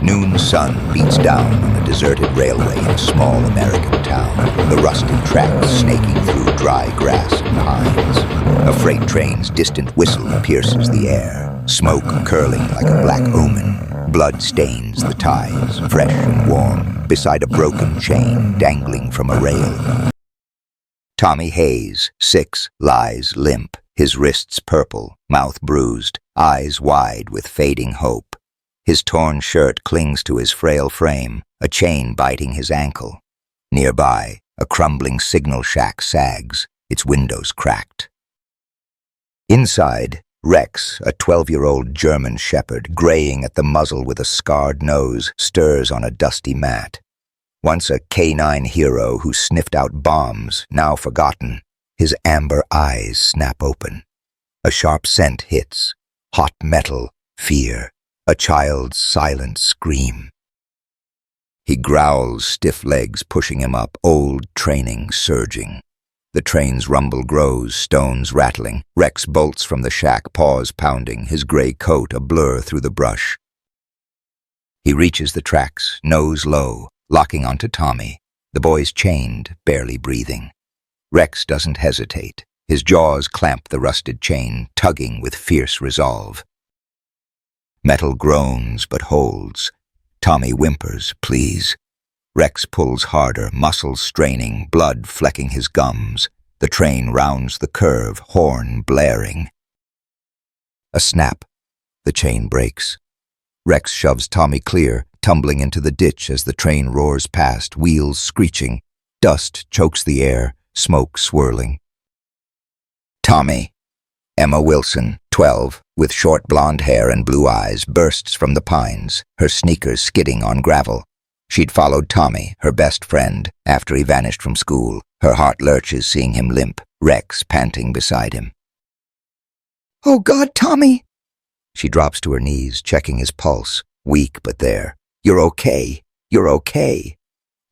Noon sun beats down on a deserted railway in a small American town, the rusted tracks snaking through dry grass and pines. A freight train's distant whistle pierces the air, smoke curling like a black omen. Blood stains the ties, fresh and warm, beside a broken chain dangling from a rail. Tommy Hayes, 6, lies limp, his wrists purple, mouth bruised, eyes wide with fading hope. His torn shirt clings to his frail frame, a chain biting his ankle. Nearby, a crumbling signal shack sags, its windows cracked. Inside, Rex, a 12-year-old German shepherd, graying at the muzzle with a scarred nose, stirs on a dusty mat. Once a canine hero who sniffed out bombs, now forgotten, his amber eyes snap open. A sharp scent hits, hot metal, fear, a child's silent scream. He growls, stiff legs pushing him up, old training surging. The train's rumble grows, stones rattling. Rex bolts from the shack, paws pounding, his gray coat a blur through the brush. He reaches the tracks, nose low, locking onto Tommy. The boy's chained, barely breathing. Rex doesn't hesitate. His jaws clamp the rusted chain, tugging with fierce resolve. Metal groans but holds. Tommy whimpers, please. Rex pulls harder, muscles straining, blood flecking his gums. The train rounds the curve, horn blaring. A snap. The chain breaks. Rex shoves Tommy clear, tumbling into the ditch as the train roars past, wheels screeching. Dust chokes the air, smoke swirling. Tommy. Emma Wilson, 12, with short blonde hair and blue eyes, bursts from the pines, her sneakers skidding on gravel. She'd followed Tommy, her best friend, after he vanished from school. Her heart lurches seeing him limp, Rex panting beside him. "Oh God, Tommy!" She drops to her knees, checking his pulse, weak but there. "You're okay. You're okay."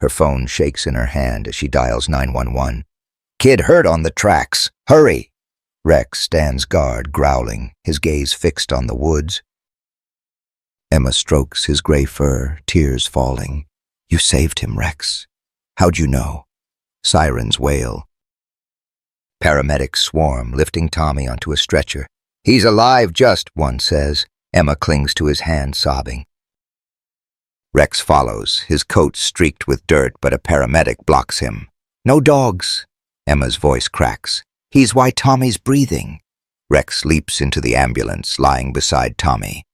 Her phone shakes in her hand as she dials 911. "Kid hurt on the tracks. Hurry!" Rex stands guard, growling, his gaze fixed on the woods. Emma strokes his gray fur, tears falling. "You saved him, Rex. How'd you know?" Sirens wail. Paramedics swarm, lifting Tommy onto a stretcher. "He's alive, just," one says. Emma clings to his hand, sobbing. Rex follows, his coat streaked with dirt, but a paramedic blocks him. "No dogs." Emma's voice cracks. "He's why Tommy's breathing." Rex leaps into the ambulance, lying beside Tommy.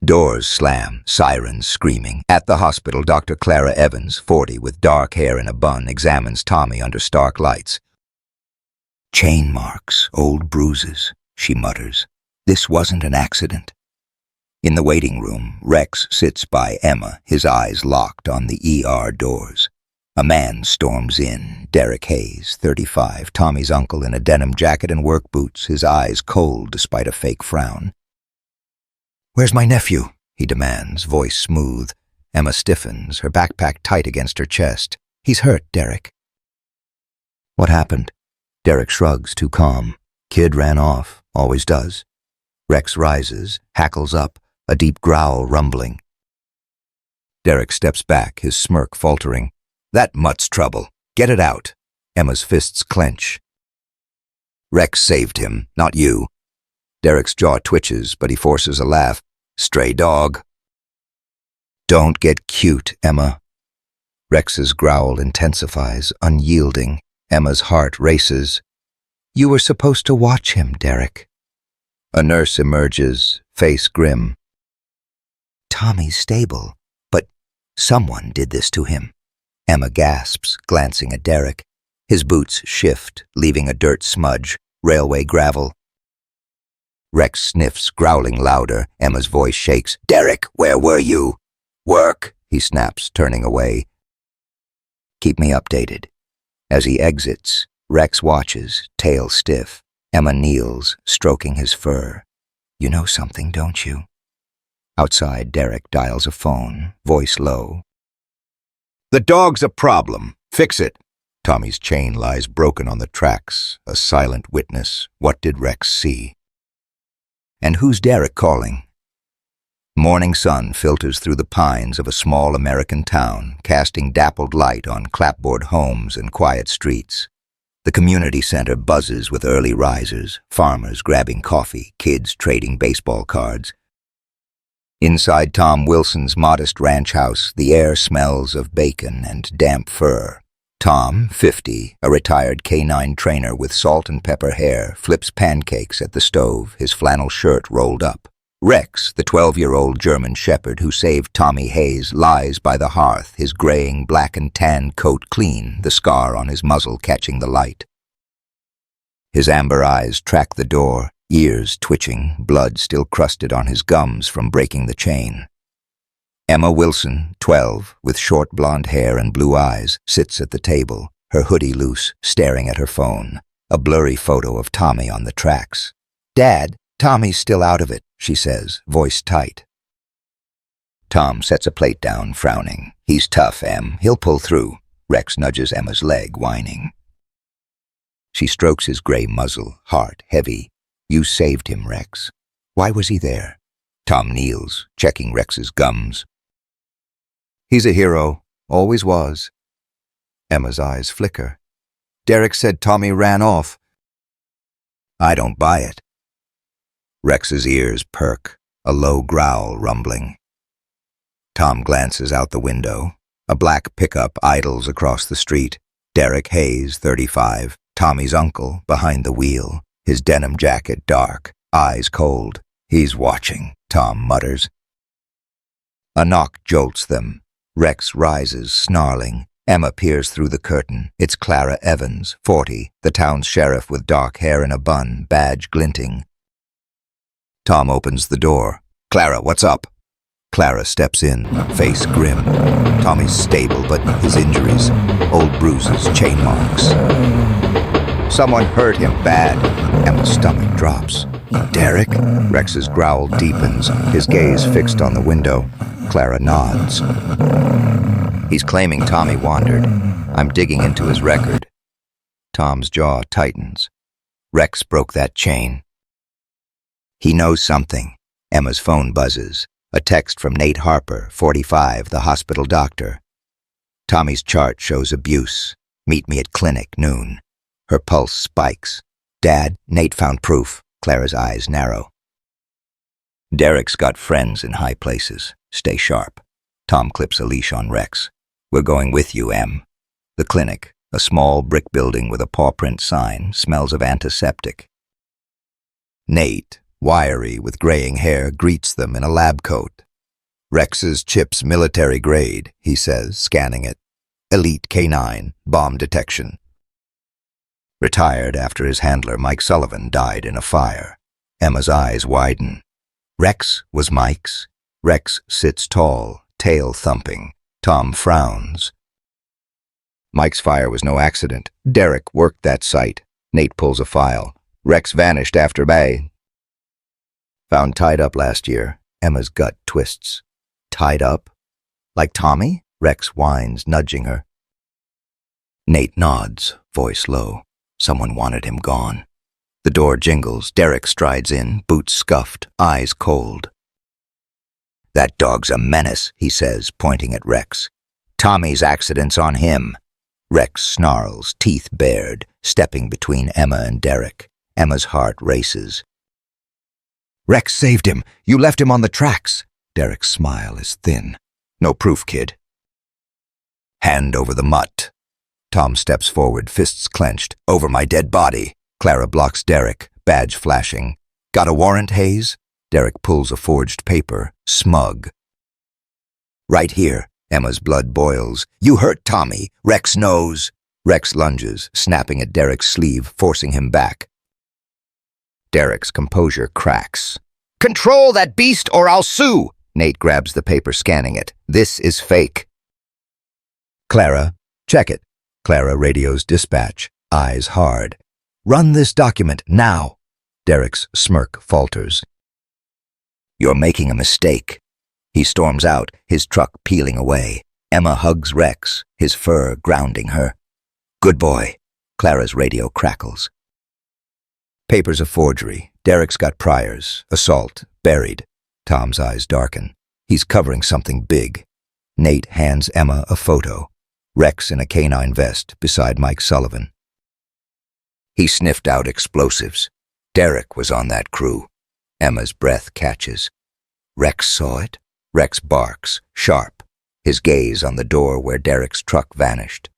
Doors slam, sirens screaming. At the hospital, Dr. Clara Evans, 40, with dark hair in a bun, examines Tommy under stark lights. "Chain marks, old bruises," she mutters. "This wasn't an accident." In the waiting room, Rex sits by Emma, his eyes locked on the ER doors. A man storms in, Derek Hayes, 35, Tommy's uncle in a denim jacket and work boots, his eyes cold despite a fake frown. "Where's my nephew?" he demands, voice smooth. Emma stiffens, her backpack tight against her chest. "He's hurt, Derek." "What happened?" Derek shrugs, too calm. "Kid ran off, always does." Rex rises, hackles up, a deep growl rumbling. Derek steps back, his smirk faltering. "That mutt's trouble. Get it out." Emma's fists clench. "Rex saved him, not you." Derek's jaw twitches, but he forces a laugh. "Stray dog." "Don't get cute, Emma." Rex's growl intensifies, unyielding. Emma's heart races. "You were supposed to watch him, Derek." A nurse emerges, face grim. "Tommy's stable, but someone did this to him." Emma gasps, glancing at Derek. His boots shift, leaving a dirt smudge, railway gravel. Rex sniffs, growling louder. Emma's voice shakes. "Derek, where were you?" "Work," he snaps, turning away. "Keep me updated." As he exits, Rex watches, tail stiff. Emma kneels, stroking his fur. "You know something, don't you?" Outside, Derek dials a phone, voice low. "The dog's a problem. Fix it." Tommy's chain lies broken on the tracks, a silent witness. What did Rex see? "And who's Derek calling?" Morning sun filters through the pines of a small American town, casting dappled light on clapboard homes and quiet streets. The community center buzzes with early risers, farmers grabbing coffee, kids trading baseball cards. Inside Tom Wilson's modest ranch house, the air smells of bacon and damp fur. Tom, 50, a retired canine trainer with salt and pepper hair, flips pancakes at the stove, his flannel shirt rolled up. Rex, the 12-year-old German shepherd who saved Tommy Hayes, lies by the hearth, his graying black and tan coat clean, the scar on his muzzle catching the light. His amber eyes track the door, ears twitching, blood still crusted on his gums from breaking the chain. Emma Wilson, 12, with short blonde hair and blue eyes, sits at the table, her hoodie loose, staring at her phone, a blurry photo of Tommy on the tracks. "Dad, Tommy's still out of it," she says, voice tight. Tom sets a plate down, frowning. "He's tough, Em. He'll pull through." Rex nudges Emma's leg, whining. She strokes his gray muzzle, heart heavy. "You saved him, Rex. Why was he there?" Tom kneels, checking Rex's gums. "He's a hero. Always was." Emma's eyes flicker. "Derek said Tommy ran off." "I don't buy it." Rex's ears perk, a low growl rumbling. Tom glances out the window. A black pickup idles across the street. Derek Hayes, 35, Tommy's uncle, behind the wheel, his denim jacket dark, eyes cold. "He's watching," Tom mutters. A knock jolts them. Rex rises, snarling. Emma peers through the curtain. It's Clara Evans, 40, the town's sheriff with dark hair in a bun, badge glinting. Tom opens the door. "Clara, what's up?" Clara steps in, face grim. Tommy's stable, but his injuries, old bruises, chain marks. "Someone hurt him bad." Emma's stomach drops. "Derek?" Rex's growl deepens, his gaze fixed on the window. Clara nods. "He's claiming Tommy wandered. I'm digging into his record." Tom's jaw tightens. Rex broke that chain. He knows something. Emma's phone buzzes. A text from Nate Harper, 45, the hospital doctor. Tommy's chart shows abuse. "Meet me at clinic, noon." Her pulse spikes. "Dad, Nate found proof." Clara's eyes narrow. "Derek's got friends in high places. Stay sharp." Tom clips a leash on Rex. "We're going with you, Em." The clinic, a small brick building with a paw print sign, smells of antiseptic. Nate, wiry with graying hair, greets them in a lab coat. "Rex's chip's military grade," he says, scanning it. "Elite K9, bomb detection." Retired after his handler, Mike Sullivan, died in a fire. Emma's eyes widen. Rex was Mike's. Rex sits tall, tail thumping. Tom frowns. Mike's fire was no accident. Derek worked that site. Nate pulls a file. Rex vanished after May. Found tied up last year. Emma's gut twists. Tied up? Like Tommy? Rex whines, nudging her. Nate nods, voice low. Someone wanted him gone. The door jingles. Derek strides in, boots scuffed, eyes cold. "That dog's a menace," he says, pointing at Rex. "Tommy's accident's on him." Rex snarls, teeth bared, stepping between Emma and Derek. Emma's heart races. "Rex saved him. You left him on the tracks." Derek's smile is thin. "No proof, kid." "Hand over the mutt." Tom steps forward, fists clenched. "Over my dead body." Clara blocks Derek, badge flashing. "Got a warrant, Hayes?" Derek pulls a forged paper, smug. "Right here." Emma's blood boils. "You hurt Tommy. Rex knows." Rex lunges, snapping at Derek's sleeve, forcing him back. Derek's composure cracks. "Control that beast or I'll sue!" Nate grabs the paper, scanning it. "This is fake." "Clara, check it." Clara radios dispatch, eyes hard. "Run this document, now." Derek's smirk falters. "You're making a mistake." He storms out, his truck peeling away. Emma hugs Rex, his fur grounding her. "Good boy." Clara's radio crackles. Paper's a forgery. Derek's got priors. Assault. Buried. Tom's eyes darken. He's covering something big. Nate hands Emma a photo. Rex in a canine vest beside Mike Sullivan. He sniffed out explosives. Derek was on that crew. Emma's breath catches. Rex saw it. Rex barks, sharp, his gaze on the door where Derek's truck vanished.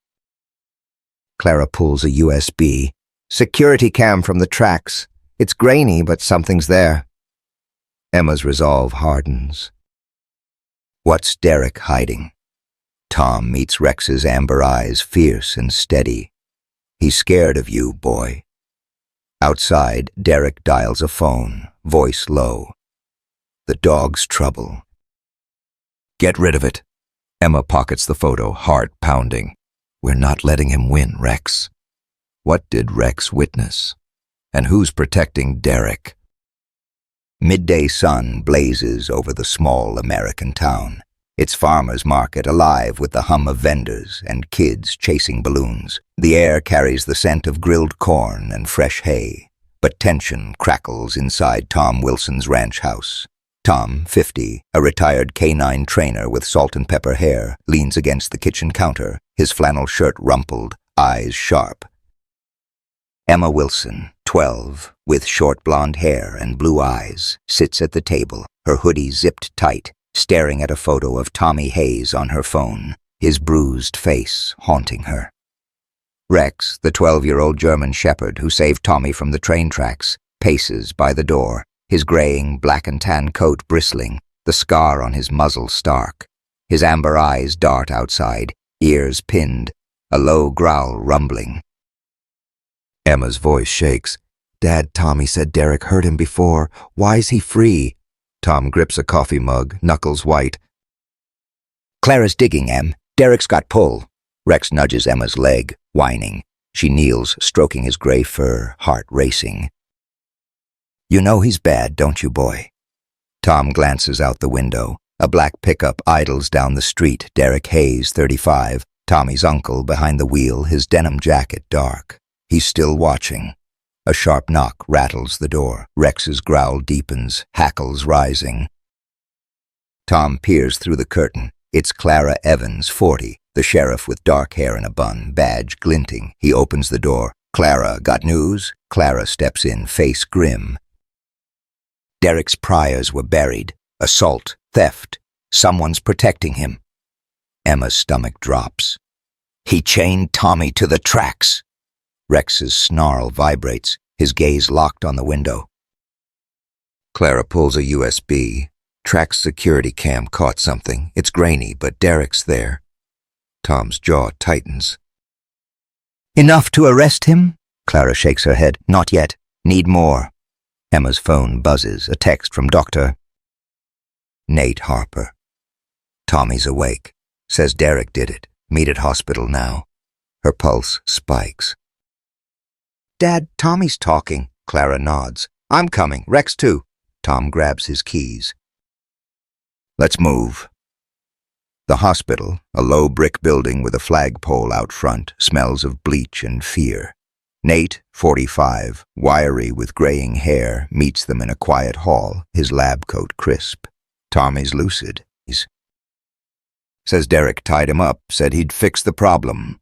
Clara pulls a USB. Security cam from the tracks. It's grainy, but something's there. Emma's resolve hardens. What's Derek hiding? Tom meets Rex's amber eyes, fierce and steady. He's scared of you, boy. Outside, Derek dials a phone, voice low. The dog's trouble. Get rid of it. Emma pockets the photo, heart pounding. We're not letting him win, Rex. What did Rex witness? And who's protecting Derek? Midday sun blazes over the small American town. Its farmers' market alive with the hum of vendors and kids chasing balloons. The air carries the scent of grilled corn and fresh hay, but tension crackles inside Tom Wilson's ranch house. Tom, 50, a retired canine trainer with salt and pepper hair, leans against the kitchen counter, his flannel shirt rumpled, eyes sharp. Emma Wilson, 12, with short blonde hair and blue eyes, sits at the table, her hoodie zipped tight, staring at a photo of Tommy Hayes on her phone, his bruised face haunting her. Rex, the 12-year-old German shepherd who saved Tommy from the train tracks, paces by the door, his graying black and tan coat bristling, the scar on his muzzle stark. His amber eyes dart outside, ears pinned, a low growl rumbling. Emma's voice shakes. Dad, Tommy said Derek hurt him before. Why's he free? Tom grips a coffee mug, knuckles white. Clara's digging, Em. Derek's got pull. Rex nudges Emma's leg, whining. She kneels, stroking his gray fur, heart racing. You know he's bad, don't you, boy? Tom glances out the window. A black pickup idles down the street. Derek Hayes, 35, Tommy's uncle, behind the wheel, his denim jacket dark. He's still watching. A sharp knock rattles the door. Rex's growl deepens, hackles rising. Tom peers through the curtain. It's Clara Evans, 40, the sheriff with dark hair and a bun, badge glinting. He opens the door. Clara, got news? Clara steps in, face grim. Derek's priors were buried. Assault, theft. Someone's protecting him. Emma's stomach drops. He chained Tommy to the tracks. Rex's snarl vibrates, his gaze locked on the window. Clara pulls a USB. Track's security cam caught something. It's grainy, but Derek's there. Tom's jaw tightens. Enough to arrest him? Clara shakes her head. Not yet. Need more. Emma's phone buzzes, a text from Dr. Nate Harper. Tommy's awake. Says Derek did it. Meet at hospital now. Her pulse spikes. Dad, Tommy's talking. Clara nods. I'm coming. Rex too. Tom grabs his keys. Let's move. The hospital, a low brick building with a flagpole out front, smells of bleach and fear. Nate, 45, wiry with graying hair, meets them in a quiet hall, his lab coat crisp. Tommy's lucid. Says Derek tied him up, said he'd fix the problem.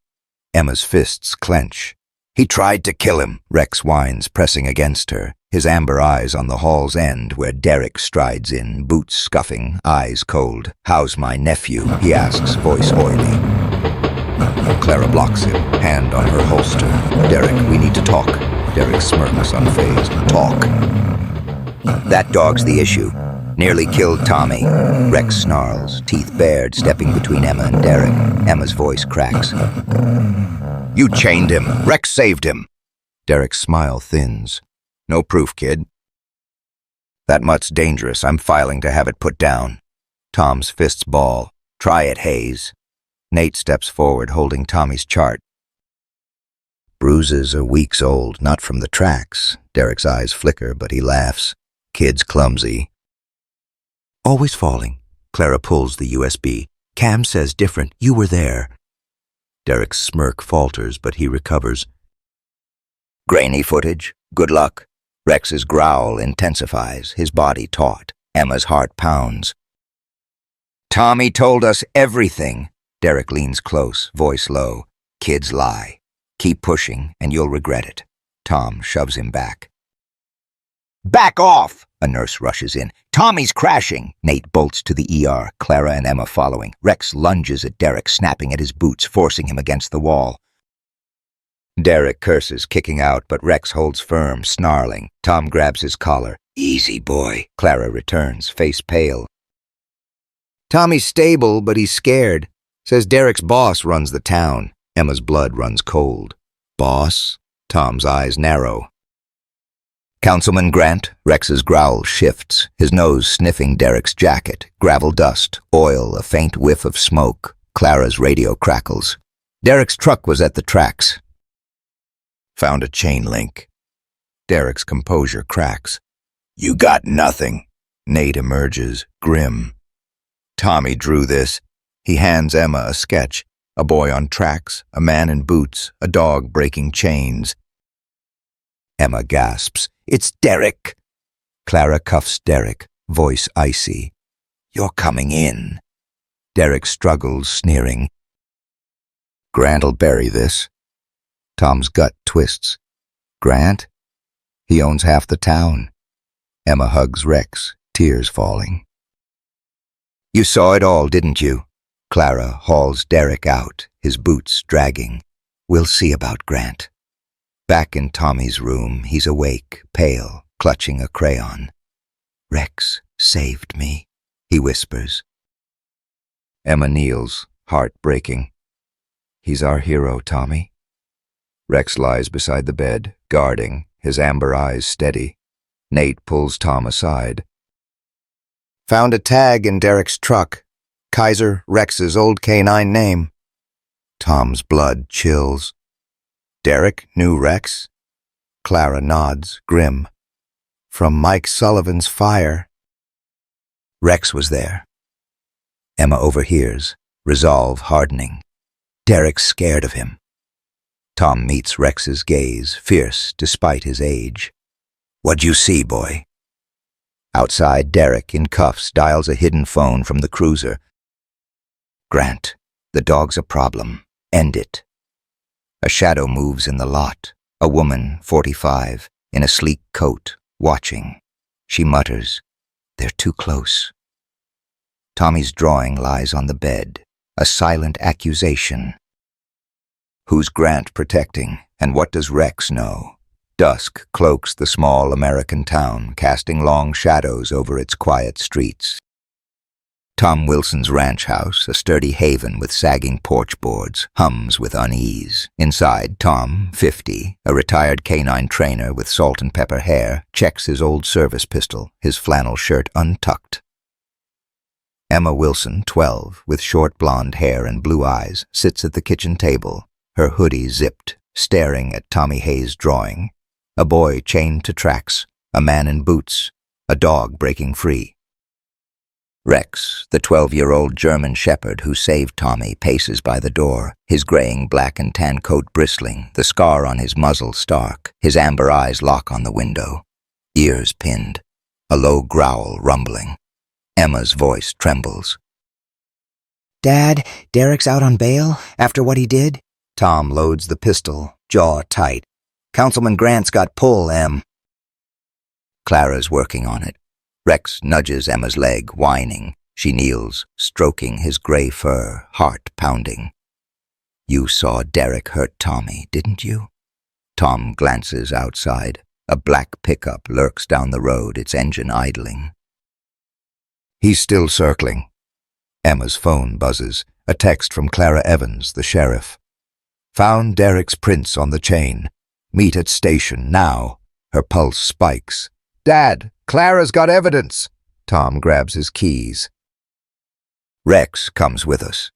Emma's fists clench. He tried to kill him, Rex whines, pressing against her, his amber eyes on the hall's end where Derek strides in, boots scuffing, eyes cold. How's my nephew? He asks, voice oily. Clara blocks him, hand on her holster. Derek, we need to talk. Derek smirks, unfazed. Talk. That dog's the issue. Nearly killed Tommy. Rex snarls, teeth bared, stepping between Emma and Derek. Emma's voice cracks. You chained him. Rex saved him. Derek's smile thins. No proof, kid. That mutt's dangerous. I'm filing to have it put down. Tom's fists ball. Try it, Hayes. Nate steps forward, holding Tommy's chart. Bruises are weeks old, not from the tracks. Derek's eyes flicker, but he laughs. Kid's clumsy. Always falling. Clara pulls the USB. Cam says different. You were there. Derek's smirk falters, but he recovers. Grainy footage. Good luck. Rex's growl intensifies, his body taut. Emma's heart pounds. Tommy told us everything. Derek leans close, voice low. Kids lie. Keep pushing, and you'll regret it. Tom shoves him back. Back off! A nurse rushes in. Tommy's crashing! Nate bolts to the ER, Clara and Emma following. Rex lunges at Derek, snapping at his boots, forcing him against the wall. Derek curses, kicking out, but Rex holds firm, snarling. Tom grabs his collar. Easy, boy. Clara returns, face pale. Tommy's stable, but he's scared. Says Derek's boss runs the town. Emma's blood runs cold. Boss? Tom's eyes narrow. Councilman Grant. Rex's growl shifts, his nose sniffing Derek's jacket. Gravel dust, oil, a faint whiff of smoke. Clara's radio crackles. Derek's truck was at the tracks. Found a chain link. Derek's composure cracks. You got nothing. Nate emerges, grim. Tommy drew this. He hands Emma a sketch. A boy on tracks, a man in boots, a dog breaking chains. Emma gasps. It's Derek. Clara cuffs Derek, voice icy. You're coming in. Derek struggles, sneering. Grant'll bury this. Tom's gut twists. Grant? He owns half the town. Emma hugs Rex, tears falling. You saw it all, didn't you? Clara hauls Derek out, his boots dragging. We'll see about Grant. Back in Tommy's room, he's awake, pale, clutching a crayon. Rex saved me, he whispers. Emma kneels, heart breaking. He's our hero, Tommy. Rex lies beside the bed, guarding, his amber eyes steady. Nate pulls Tom aside. Found a tag in Derek's truck. Kaiser, Rex's old K9 name. Tom's blood chills. Derek knew Rex? Clara nods, grim. From Mike Sullivan's fire. Rex was there. Emma overhears, resolve hardening. Derek's scared of him. Tom meets Rex's gaze, fierce despite his age. What'd you see, boy? Outside, Derek, in cuffs, dials a hidden phone from the cruiser. Grant, the dog's a problem. End it. A shadow moves in the lot. A woman, 45, in a sleek coat, watching. She mutters, they're too close. Tommy's drawing lies on the bed, a silent accusation. Who's Grant protecting, and what does Rex know? Dusk cloaks the small American town, casting long shadows over its quiet streets. Tom Wilson's ranch house, a sturdy haven with sagging porch boards, hums with unease. Inside, Tom, 50, a retired canine trainer with salt and pepper hair, checks his old service pistol, his flannel shirt untucked. Emma Wilson, 12, with short blonde hair and blue eyes, sits at the kitchen table, her hoodie zipped, staring at Tommy Hayes' drawing. A boy chained to tracks, a man in boots, a dog breaking free. Rex, the 12-year-old German shepherd who saved Tommy, paces by the door, his graying black and tan coat bristling, the scar on his muzzle stark, his amber eyes lock on the window. Ears pinned, a low growl rumbling. Emma's voice trembles. Dad, Derek's out on bail after what he did? Tom loads the pistol, jaw tight. Councilman Grant's got pull, Em. Clara's working on it. Rex nudges Emma's leg, whining. She kneels, stroking his gray fur, heart pounding. You saw Derek hurt Tommy, didn't you? Tom glances outside. A black pickup lurks down the road, its engine idling. He's still circling. Emma's phone buzzes. A text from Clara Evans, the sheriff. Found Derek's prints on the chain. Meet at station now. Her pulse spikes. Dad, Clara's got evidence. Tom grabs his keys. Rex comes with us.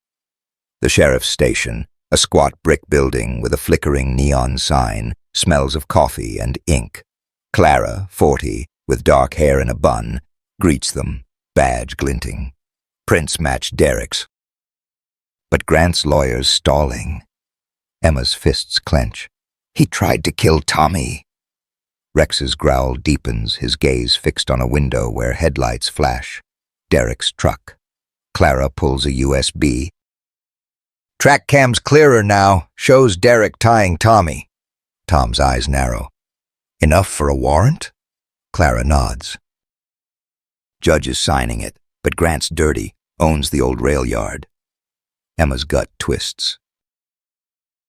The sheriff's station, a squat brick building with a flickering neon sign, smells of coffee and ink. Clara, 40, with dark hair in a bun, greets them, badge glinting. Prints match Derek's. But Grant's lawyer's stalling. Emma's fists clench. He tried to kill Tommy. Rex's growl deepens, his gaze fixed on a window where headlights flash. Derek's truck. Clara pulls a USB. Track cam's clearer now. Shows Derek tying Tommy. Tom's eyes narrow. Enough for a warrant? Clara nods. Judge is signing it, but Grant's dirty, owns the old rail yard. Emma's gut twists.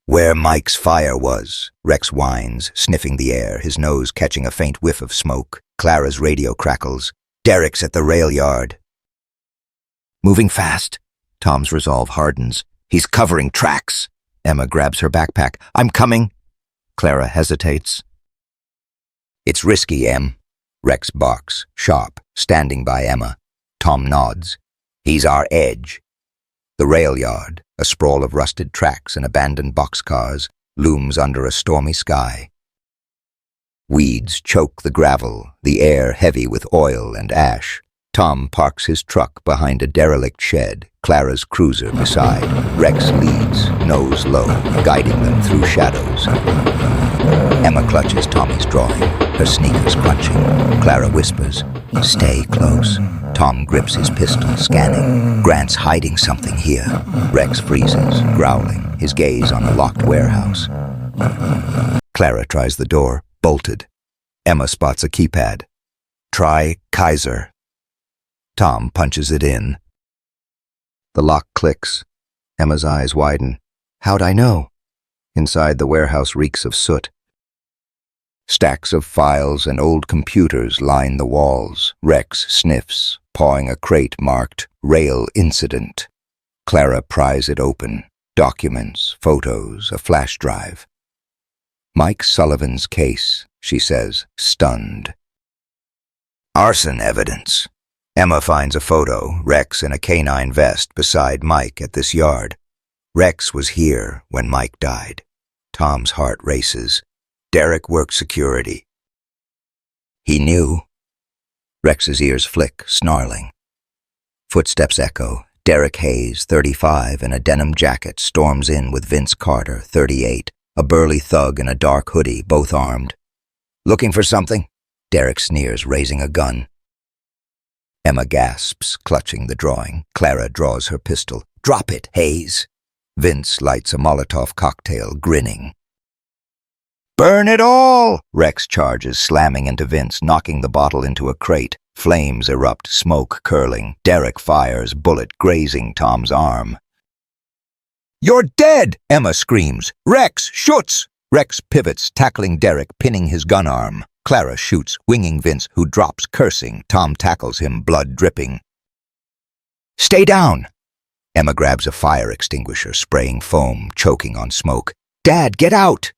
Where Mike's fire was, Rex whines, sniffing the air, his nose catching a faint whiff of smoke. Clara's radio crackles. Derek's at the rail yard. Moving fast. Tom's resolve hardens. He's covering tracks. Emma grabs her backpack. I'm coming. Clara hesitates. It's risky, Em. Rex barks, sharp, standing by Emma. Tom nods. He's our edge. The rail yard, a sprawl of rusted tracks and abandoned boxcars, looms under a stormy sky. Weeds choke the gravel, the air heavy with oil and ash. Tom parks his truck behind a derelict shed, Clara's cruiser beside. Rex leads, nose low, guiding them through shadows. Emma clutches Tommy's drawing, her sneakers crunching. Clara whispers, "Stay close." Tom grips his pistol, scanning. Grant's hiding something here. Rex freezes, growling, his gaze on a locked warehouse. Clara tries the door, bolted. Emma spots a keypad. Try Kaiser. Tom punches it in. The lock clicks. Emma's eyes widen. How'd I know? Inside, the warehouse reeks of soot. Stacks of files and old computers line the walls. Rex sniffs, pawing a crate marked Rail Incident. Clara pries it open. Documents, photos, a flash drive. Mike Sullivan's case, she says, stunned. Arson evidence. Emma finds a photo, Rex in a canine vest beside Mike at this yard. Rex was here when Mike died. Tom's heart races. Derek worked security. He knew. Rex's ears flick, snarling. Footsteps echo. Derek Hayes, 35, in a denim jacket, storms in with Vince Carter, 38, a burly thug in a dark hoodie, both armed. Looking for something? Derek sneers, raising a gun. Emma gasps, clutching the drawing. Clara draws her pistol. Drop it, Hayes. Vince lights a Molotov cocktail, grinning. Burn it all! Rex charges, slamming into Vince, knocking the bottle into a crate. Flames erupt, smoke curling. Derek fires, bullet grazing Tom's arm. You're dead! Emma screams. Rex, shoots! Rex pivots, tackling Derek, pinning his gun arm. Clara shoots, winging Vince, who drops, cursing. Tom tackles him, blood dripping. Stay down! Emma grabs a fire extinguisher, spraying foam, choking on smoke. Dad, get out!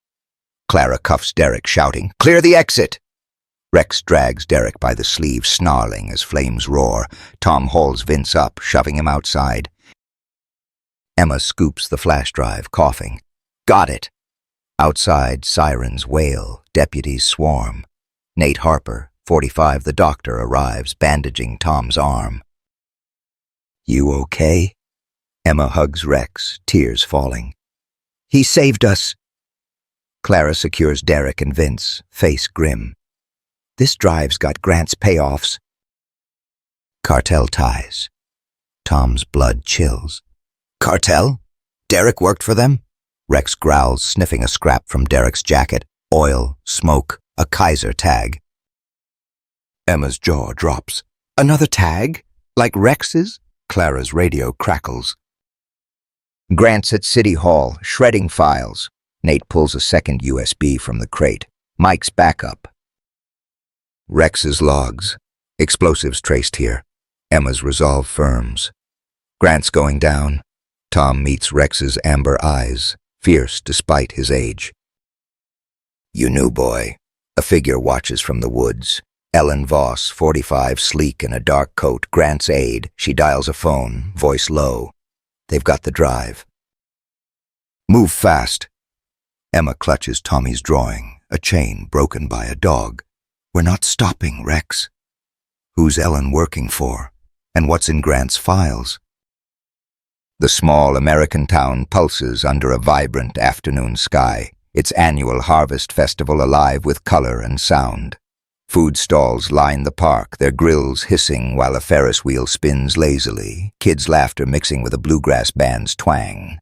Clara cuffs Derek, shouting, Clear the exit! Rex drags Derek by the sleeve, snarling as flames roar. Tom hauls Vince up, shoving him outside. Emma scoops the flash drive, coughing. Got it! Outside, sirens wail, deputies swarm. Nate Harper, 45, the doctor, arrives, bandaging Tom's arm. You okay? Emma hugs Rex, tears falling. He saved us. Clara secures Derek and Vince, face grim. This drive's got Grant's payoffs. Cartel ties. Tom's blood chills. Cartel? Derek worked for them? Rex growls, sniffing a scrap from Derek's jacket. Oil, smoke, a Kaiser tag. Emma's jaw drops. Another tag? Like Rex's? Clara's radio crackles. Grant's at City Hall, shredding files. Nate pulls a second USB from the crate. Mike's backup. Rex's logs. Explosives traced here. Emma's resolve firms. Grant's going down. Tom meets Rex's amber eyes, fierce despite his age. You knew, boy. A figure watches from the woods. Ellen Voss, 45, sleek in a dark coat, Grant's aide. She dials a phone, voice low. They've got the drive. Move fast. Emma clutches Tommy's drawing, a chain broken by a dog. We're not stopping, Rex. Who's Ellen working for? And what's in Grant's files? The small American town pulses under a vibrant afternoon sky. its annual harvest festival alive with color and sound. Food stalls line the park, their grills hissing while a Ferris wheel spins lazily, kids' laughter mixing with a bluegrass band's twang.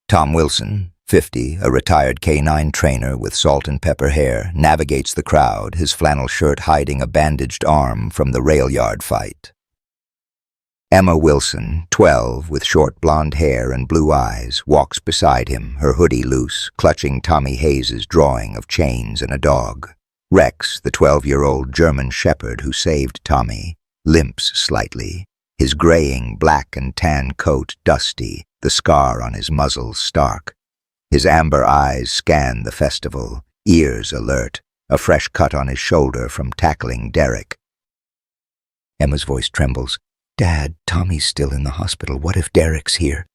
Tom Wilson, 50, a retired K9 trainer with salt and pepper hair, navigates the crowd, his flannel shirt hiding a bandaged arm from the rail yard fight. Emma Wilson, 12, with short blonde hair and blue eyes, walks beside him, her hoodie loose, clutching Tommy Hayes's drawing of chains and a dog. Rex, the 12-year-old German shepherd who saved Tommy, limps slightly, his graying black and tan coat dusty, the scar on his muzzle stark. His amber eyes scan the festival, ears alert, a fresh cut on his shoulder from tackling Derek. Emma's voice trembles. "Dad, Tommy's still in the hospital. What if Derek's here?"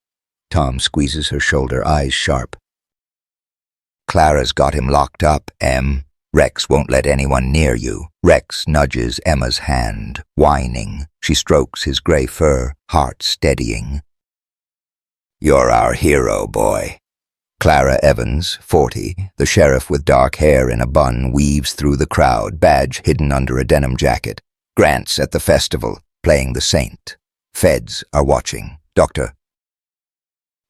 Tom squeezes her shoulder, eyes sharp. "Clara's got him locked up, Em. Rex won't let anyone near you." Rex nudges Emma's hand, whining. She strokes his gray fur, heart steadying. "You're our hero, boy." Clara Evans, 40, the sheriff with dark hair in a bun, weaves through the crowd, badge hidden under a denim jacket. Grant's at the festival, playing the saint. Feds are watching. Dr.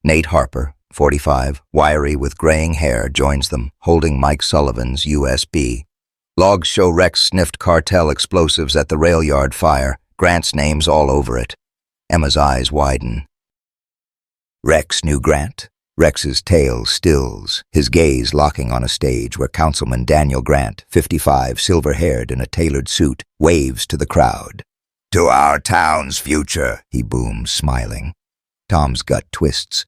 Nate Harper, 45, wiry with graying hair, joins them, holding Mike Sullivan's USB. Logs show Rex sniffed cartel explosives at the rail yard fire. Grant's name's all over it. Emma's eyes widen. Rex knew Grant. Rex's tail stills, his gaze locking on a stage where Councilman Daniel Grant, 55, silver-haired in a tailored suit, waves to the crowd. "To our town's future," he booms, smiling. Tom's gut twists.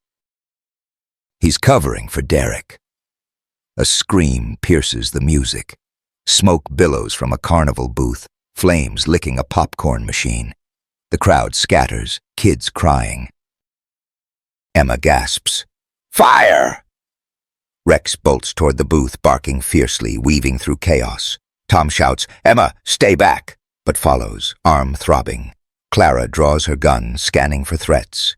He's covering for Derek. A scream pierces the music. Smoke billows from a carnival booth, flames licking a popcorn machine. The crowd scatters, kids crying. Emma gasps. "Fire!" Rex bolts toward the booth, barking fiercely, weaving through chaos. Tom shouts, "Emma, stay back!" but follows, arm throbbing. Clara draws her gun, scanning for threats.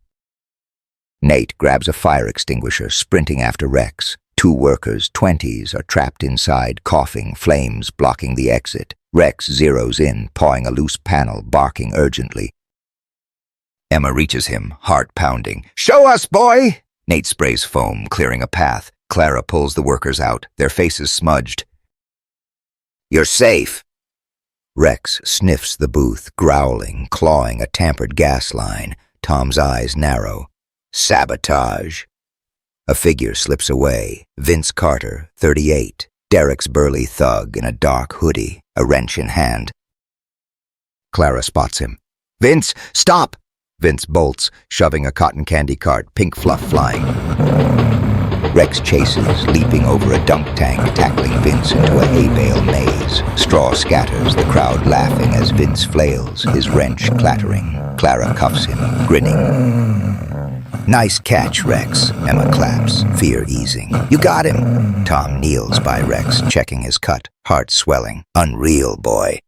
Nate grabs a fire extinguisher, sprinting after Rex. Two workers, 20s, are trapped inside, coughing, flames blocking the exit. Rex zeroes in, pawing a loose panel, barking urgently. Emma reaches him, heart pounding. "Show us, boy!" Nate sprays foam, clearing a path. Clara pulls the workers out, their faces smudged. "You're safe." Rex sniffs the booth, growling, clawing a tampered gas line. Tom's eyes narrow. Sabotage. A figure slips away. Vince Carter, 38, Derek's burly thug in a dark hoodie, a wrench in hand. Clara spots him. "Vince, stop!" Vince bolts, shoving a cotton candy cart, pink fluff flying. Rex chases, leaping over a dunk tank, tackling Vince into a hay bale maze. Straw scatters, the crowd laughing as Vince flails, his wrench clattering. Clara cuffs him, grinning. "Nice catch, Rex," Emma claps, fear easing. "You got him." Tom kneels by Rex, checking his cut, heart swelling. "Unreal, boy."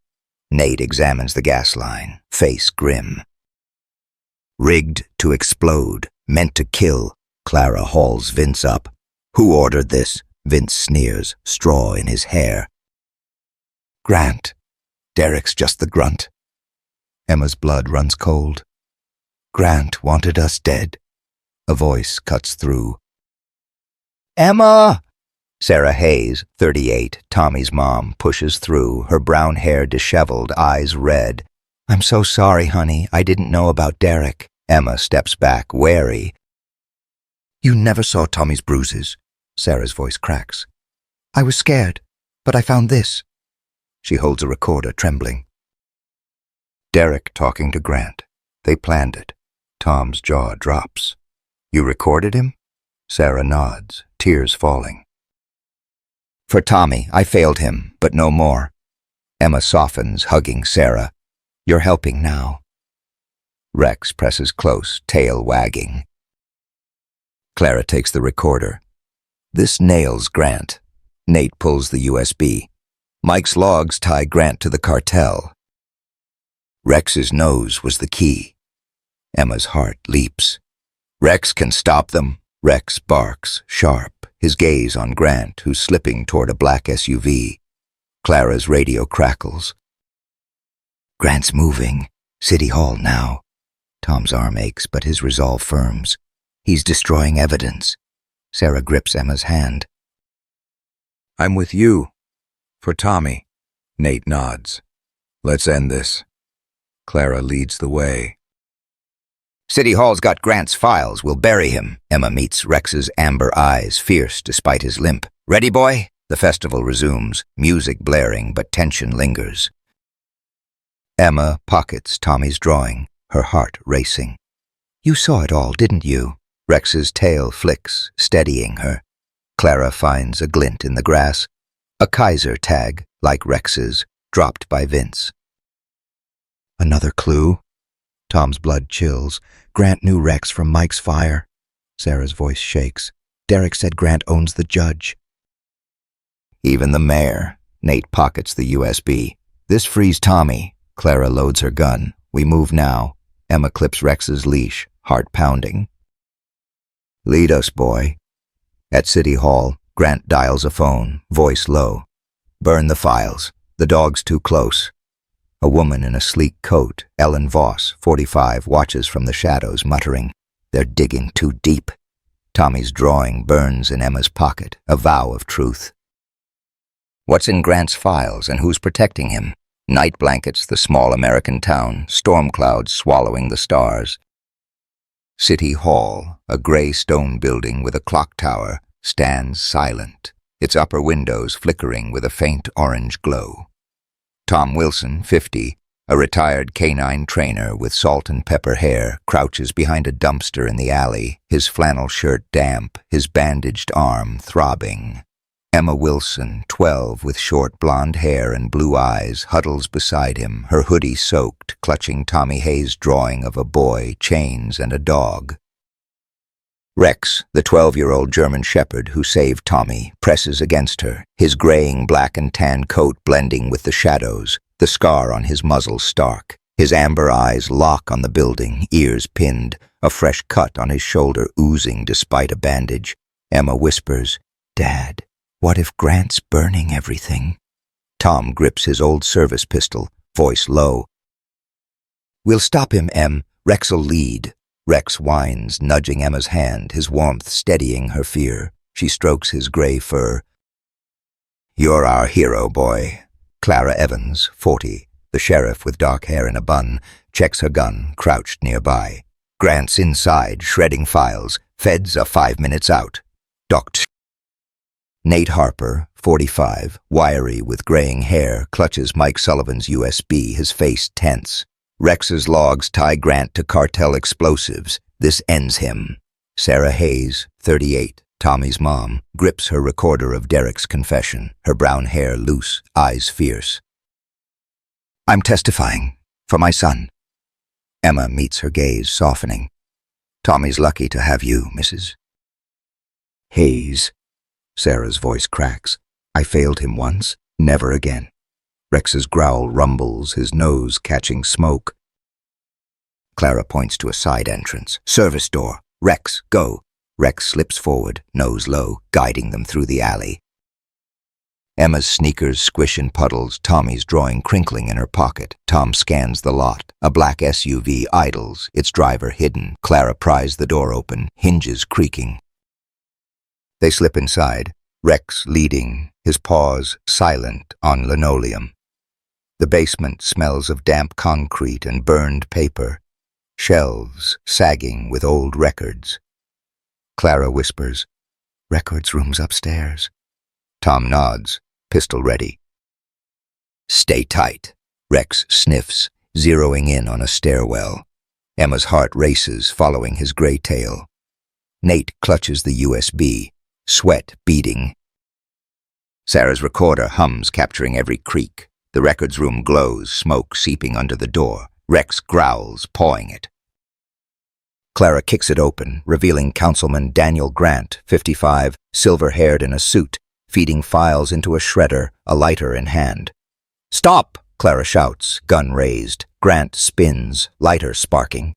Nate examines the gas line, face grim. "Rigged to explode, meant to kill." Clara hauls Vince up. "Who ordered this?" Vince sneers, straw in his hair. "Grant. Derek's just the grunt." Emma's blood runs cold. "Grant wanted us dead." A voice cuts through. "Emma!" Sarah Hayes, 38, Tommy's mom, pushes through, her brown hair disheveled, eyes red. "I'm so sorry, honey. I didn't know about Derek." Emma steps back, wary. "You never saw Tommy's bruises." Sarah's voice cracks. "I was scared, but I found this." She holds a recorder, trembling. Derek talking to Grant. They planned it. Tom's jaw drops. "You recorded him?" Sarah nods, tears falling. "For Tommy, I failed him, but no more." Emma softens, hugging Sarah. "You're helping now." Rex presses close, tail wagging. Clara takes the recorder. This nails Grant. Nate pulls the USB. Mike's logs tie Grant to the cartel. Rex's nose was the key. Emma's heart leaps. "Rex can stop them." Rex barks, sharp. his gaze on Grant, who's slipping toward a black SUV. Clara's radio crackles. Grant's moving. City Hall now. Tom's arm aches, but his resolve firms. He's destroying evidence. Sarah grips Emma's hand. I'm with you. For Tommy. Nate nods. Let's end this. Clara leads the way. City Hall's got Grant's files. We'll bury him. Emma meets Rex's amber eyes, fierce despite his limp. Ready, boy? The festival resumes, music blaring, but tension lingers. Emma pockets Tommy's drawing, her heart racing. You saw it all, didn't you? Rex's tail flicks, steadying her. Clara finds a glint in the grass. A Kaiser tag, like Rex's, dropped by Vince. Another clue? Tom's blood chills. Grant knew Rex from Mike's fire. Sarah's voice shakes. Derek said Grant owns the judge. Even the mayor. Nate pockets the USB. This frees Tommy. Clara loads her gun. We move now. Emma clips Rex's leash, heart pounding. Lead us, boy. At City Hall, Grant dials a phone, voice low. Burn the files. The dog's too close. A woman in a sleek coat, Ellen Voss, 45, watches from the shadows, muttering, They're digging too deep. Tommy's drawing burns in Emma's pocket, a vow of truth. What's in Grant's files and who's protecting him? Night blankets the small American town, storm clouds swallowing the stars. City Hall, a gray stone building with a clock tower, stands silent, its upper windows flickering with a faint orange glow. Tom Wilson, 50, a retired canine trainer with salt and pepper hair, crouches behind a dumpster in the alley, his flannel shirt damp, his bandaged arm throbbing. Emma Wilson, 12, with short blonde hair and blue eyes, huddles beside him, her hoodie soaked, clutching Tommy Hayes' drawing of a boy, chains, and a dog. Rex, the 12-year-old German shepherd who saved Tommy, presses against her, his graying black and tan coat blending with the shadows, the scar on his muzzle stark. His amber eyes lock on the building, ears pinned, a fresh cut on his shoulder oozing despite a bandage. Emma whispers, Dad, what if Grant's burning everything? Tom grips his old service pistol, voice low. We'll stop him, Em. Rex'll lead. Rex whines, nudging Emma's hand, his warmth steadying her fear. She strokes his gray fur. You're our hero, boy. Clara Evans, 40, the sheriff with dark hair in a bun, checks her gun, crouched nearby. Grant's inside, shredding files. Feds are 5 minutes out. Doct. Nate Harper, 45, wiry with graying hair, clutches Mike Sullivan's USB, his face tense. Rex's logs tie Grant to cartel explosives. This ends him. Sarah Hayes, 38, Tommy's mom, grips her recorder of Derek's confession, her brown hair loose, eyes fierce. I'm testifying. For my son. Emma meets her gaze, softening. Tommy's lucky to have you, Mrs. Hayes. Sarah's voice cracks. I failed him once, never again. Rex's growl rumbles, his nose catching smoke. Clara points to a side entrance. Service door. Rex, go. Rex slips forward, nose low, guiding them through the alley. Emma's sneakers squish in puddles, Tommy's drawing crinkling in her pocket. Tom scans the lot. A black SUV idles, its driver hidden. Clara pries the door open, hinges creaking. They slip inside, Rex leading, his paws silent on linoleum. The basement smells of damp concrete and burned paper, shelves sagging with old records. Clara whispers, Records room's upstairs. Tom nods, pistol ready. Stay tight. Rex sniffs, zeroing in on a stairwell. Emma's heart races, following his gray tail. Nate clutches the USB, sweat beading. Sarah's recorder hums, capturing every creak. The records room glows, smoke seeping under the door. Rex growls, pawing it. Clara kicks it open, revealing Councilman Daniel Grant, 55, silver-haired in a suit, feeding files into a shredder, a lighter in hand. Stop! Clara shouts, gun raised. Grant spins, lighter sparking.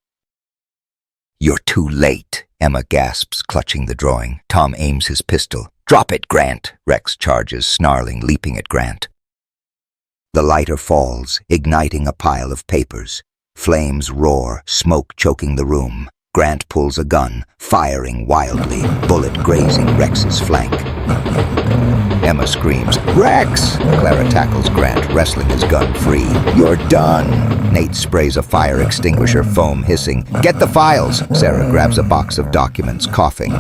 You're too late. Emma gasps, clutching the drawing. Tom aims his pistol. "Drop it, Grant!" Rex charges, snarling, leaping at Grant. The lighter falls, igniting a pile of papers. Flames roar, smoke choking the room. Grant pulls a gun, firing wildly, bullet grazing Rex's flank. Emma screams, "Rex!" Clara tackles Grant, wrestling his gun free. "You're done!" Nate sprays a fire extinguisher, foam hissing. "Get the files!" Sarah grabs a box of documents, coughing.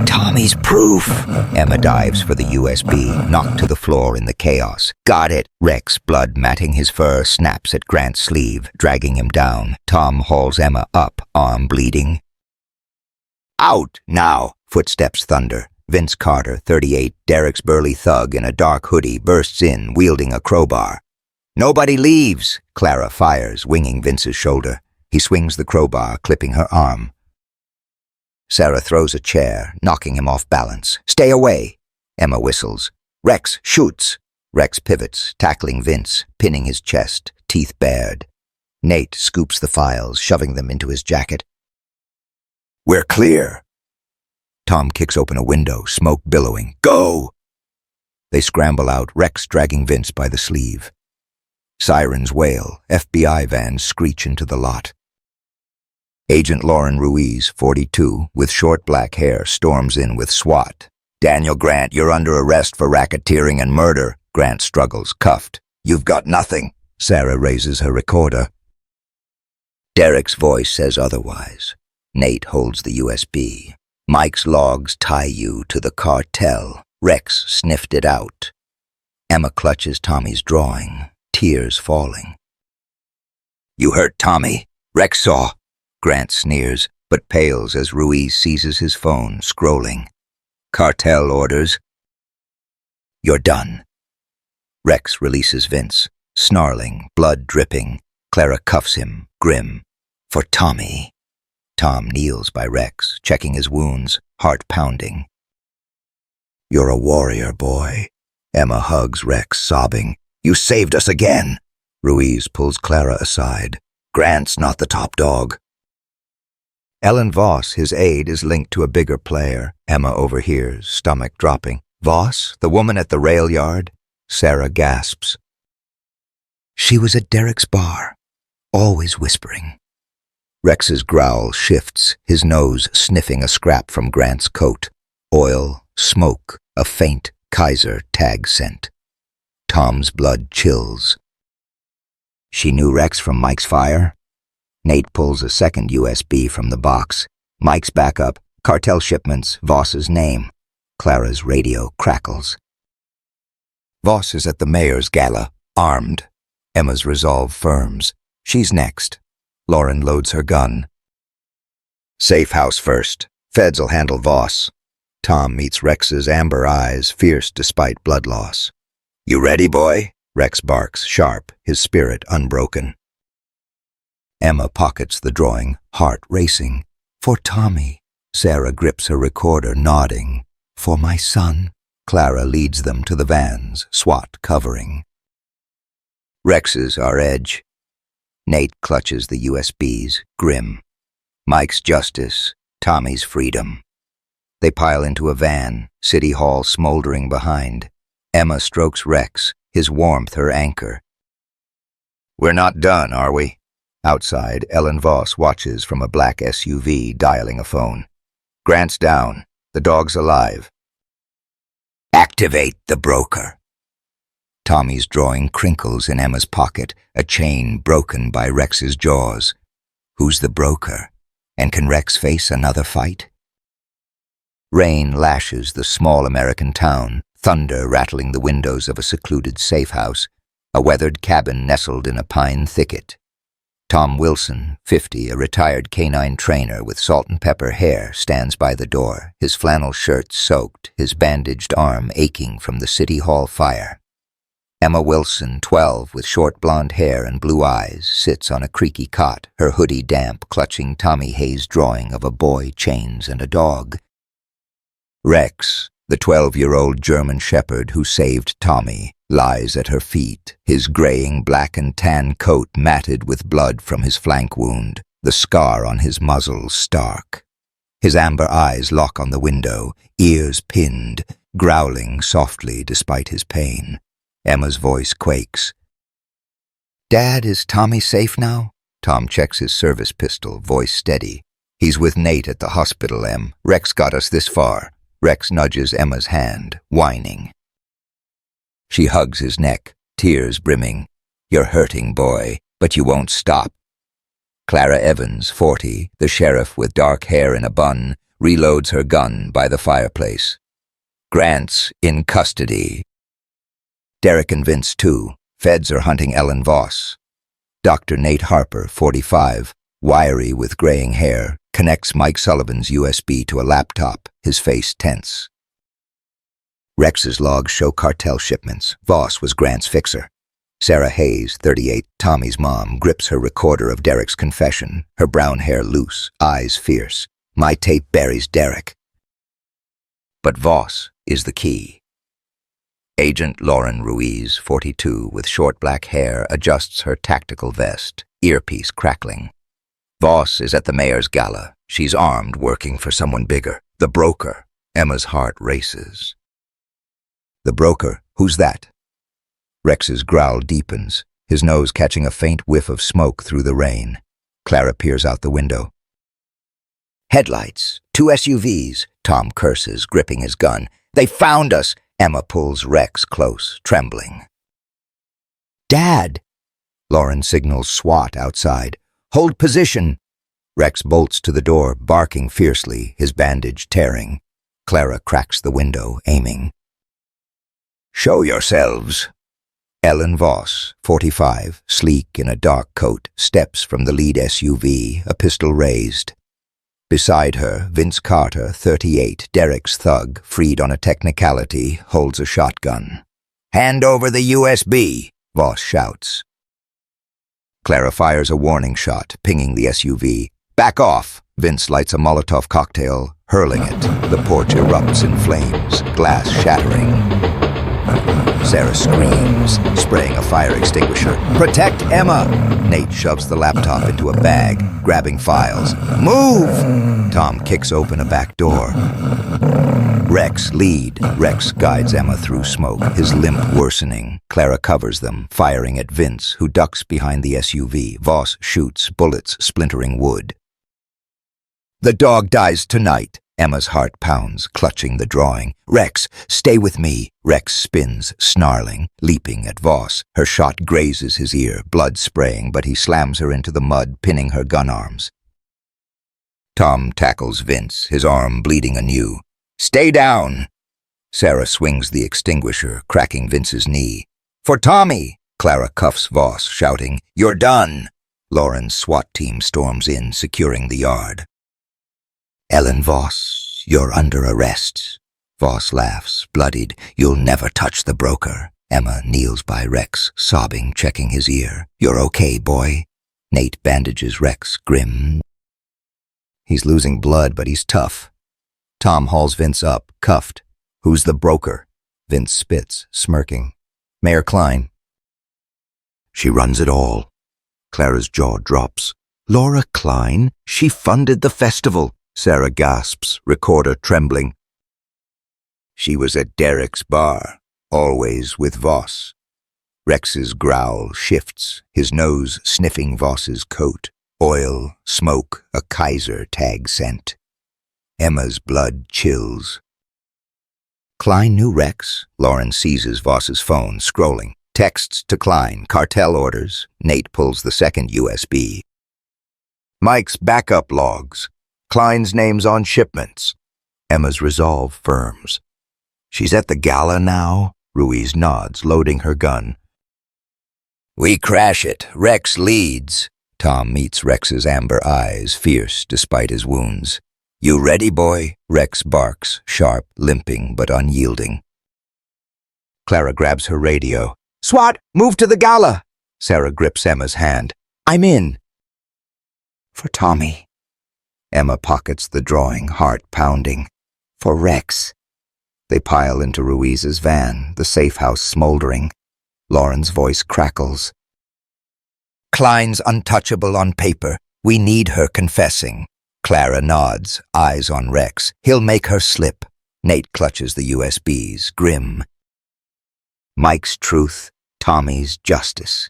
"Tommy's proof!" Emma dives for the USB, knocked to the floor in the chaos. "Got it!" Rex, blood matting his fur, snaps at Grant's sleeve, dragging him down. Tom hauls Emma up, arm bleeding. "Out, now!" Footsteps thunder. Vince Carter, 38, Derek's burly thug in a dark hoodie, bursts in, wielding a crowbar. "Nobody leaves!" Clara fires, winging Vince's shoulder. He swings the crowbar, clipping her arm. Sarah throws a chair, knocking him off balance. "Stay away!" Emma whistles. "Rex shoots!" Rex pivots, tackling Vince, pinning his chest, teeth bared. Nate scoops the files, shoving them into his jacket. "We're clear!" Tom kicks open a window, smoke billowing. "Go!" They scramble out, Rex dragging Vince by the sleeve. Sirens wail, FBI vans screech into the lot. Agent Lauren Ruiz, 42, with short black hair, storms in with SWAT. "Daniel Grant, you're under arrest for racketeering and murder." Grant struggles, cuffed. "You've got nothing." Sarah raises her recorder. Derek's voice says otherwise. Nate holds the USB. "Mike's logs tie you to the cartel." Rex sniffed it out. Emma clutches Tommy's drawing, tears falling. "You hurt Tommy." Rex saw. Grant sneers, but pales as Ruiz seizes his phone, scrolling. "Cartel orders." "You're done." Rex releases Vince, snarling, blood dripping. Clara cuffs him, grim. "For Tommy." Tom kneels by Rex, checking his wounds, heart pounding. "You're a warrior, boy." Emma hugs Rex, sobbing. "You saved us again." Ruiz pulls Clara aside. "Grant's not the top dog." Ellen Voss, his aide, is linked to a bigger player. Emma overhears, stomach dropping. "Voss, the woman at the rail yard?" Sarah gasps. "She was at Derek's bar, always whispering." Rex's growl shifts, his nose sniffing a scrap from Grant's coat. Oil, smoke, a faint Kaiser tag scent. Tom's blood chills. "She knew Rex from Mike's fire?" Nate pulls a second USB from the box. Mike's backup, cartel shipments, Voss's name. Clara's radio crackles. "Voss is at the mayor's gala, armed." Emma's resolve firms. She's next. Lauren loads her gun. "Safe house first. Feds'll handle Voss." Tom meets Rex's amber eyes, fierce despite blood loss. "You ready, boy?" Rex barks, sharp, his spirit unbroken. Emma pockets the drawing, heart racing. "For Tommy." Sarah grips her recorder, nodding. "For my son." Clara leads them to the vans, SWAT covering. Rex's our edge. Nate clutches the USBs, grim. Mike's justice, Tommy's freedom. They pile into a van, City Hall smoldering behind. Emma strokes Rex, his warmth her anchor. "We're not done, are we?" Outside, Ellen Voss watches from a black SUV, dialing a phone. "Grant's down. The dog's alive." "Activate the broker." Tommy's drawing crinkles in Emma's pocket, a chain broken by Rex's jaws. Who's the broker? And can Rex face another fight? Rain lashes the small American town, thunder rattling the windows of a secluded safe house, a weathered cabin nestled in a pine thicket. Tom Wilson, 50, a retired canine trainer with salt and pepper hair, stands by the door, his flannel shirt soaked, his bandaged arm aching from the City Hall fire. Emma Wilson, 12, with short blonde hair and blue eyes, sits on a creaky cot, her hoodie damp, clutching Tommy Hayes' drawing of a boy, chains, and a dog. Rex, the 12-year-old German shepherd who saved Tommy, lies at her feet, his graying black and tan coat matted with blood from his flank wound, the scar on his muzzle stark. His amber eyes lock on the window, ears pinned, growling softly despite his pain. Emma's voice quakes. "Dad, is Tommy safe now?" Tom checks his service pistol, voice steady. "He's with Nate at the hospital, Em. Rex got us this far." Rex nudges Emma's hand, whining. She hugs his neck, tears brimming. "You're hurting, boy, but you won't stop." Clara Evans, 40, the sheriff with dark hair in a bun, reloads her gun by the fireplace. Grant's in custody. Derek and Vince, too. Feds are hunting Ellen Voss. Dr. Nate Harper, 45, wiry with graying hair, connects Mike Sullivan's USB to a laptop, his face tense. Rex's logs show cartel shipments. Voss was Grant's fixer. Sarah Hayes, 38, Tommy's mom, grips her recorder of Derek's confession, her brown hair loose, eyes fierce. My tape buries Derek. But Voss is the key. Agent Lauren Ruiz, 42, with short black hair, adjusts her tactical vest, earpiece crackling. Voss is at the mayor's gala. She's armed, working for someone bigger. The broker. Emma's heart races. The broker? Who's that? Rex's growl deepens, his nose catching a faint whiff of smoke through the rain. Clara peers out the window. Headlights. 2 SUVs. Tom curses, gripping his gun. They found us! Emma pulls Rex close, trembling. Dad! Lauren signals SWAT outside. Hold position! Rex bolts to the door, barking fiercely, his bandage tearing. Clara cracks the window, aiming. Show yourselves! Ellen Voss, 45, sleek in a dark coat, steps from the lead SUV, a pistol raised. Beside her, Vince Carter, 38, Derek's thug, freed on a technicality, holds a shotgun. Hand over the USB, Voss shouts. Clara fires a warning shot, pinging the SUV. Back off! Vince lights a Molotov cocktail, hurling it. The porch erupts in flames, glass shattering. Sarah screams, spraying a fire extinguisher. Protect Emma! Nate shoves the laptop into a bag, grabbing files. Move! Tom kicks open a back door. Rex, lead. Rex guides Emma through smoke, his limp worsening. Clara covers them, firing at Vince, who ducks behind the SUV. Voss shoots, bullets splintering wood. The dog dies tonight. Emma's heart pounds, clutching the drawing. Rex, stay with me. Rex spins, snarling, leaping at Voss. Her shot grazes his ear, blood spraying, but he slams her into the mud, pinning her gun arms. Tom tackles Vince, his arm bleeding anew. Stay down! Sarah swings the extinguisher, cracking Vince's knee. For Tommy! Clara cuffs Voss, shouting, You're done! Lauren's SWAT team storms in, securing the yard. Ellen Voss, you're under arrest. Voss laughs, bloodied. You'll never touch the broker. Emma kneels by Rex, sobbing, checking his ear. You're okay, boy. Nate bandages Rex, grim. He's losing blood, but he's tough. Tom hauls Vince up, cuffed. Who's the broker? Vince spits, smirking. Mayor Klein. She runs it all. Clara's jaw drops. Laura Klein? She funded the festival. Sarah gasps, recorder trembling. She was at Derek's bar, always with Voss. Rex's growl shifts, his nose sniffing Voss's coat. Oil, smoke, a Kaiser tag scent. Emma's blood chills. Klein knew Rex. Lauren seizes Voss's phone, scrolling. Texts to Klein, cartel orders. Nate pulls the second USB. Mike's backup logs. Klein's name's on shipments. Emma's resolve firms. She's at the gala now? Ruiz nods, loading her gun. We crash it. Rex leads. Tom meets Rex's amber eyes, fierce despite his wounds. You ready, boy? Rex barks, sharp, limping but unyielding. Clara grabs her radio. SWAT, move to the gala! Sarah grips Emma's hand. I'm in. For Tommy. Emma pockets the drawing, heart pounding. For Rex. They pile into Ruiz's van, the safe house smoldering. Lauren's voice crackles. Klein's untouchable on paper. We need her confessing. Clara nods, eyes on Rex. He'll make her slip. Nate clutches the USBs, grim. Mike's truth, Tommy's justice.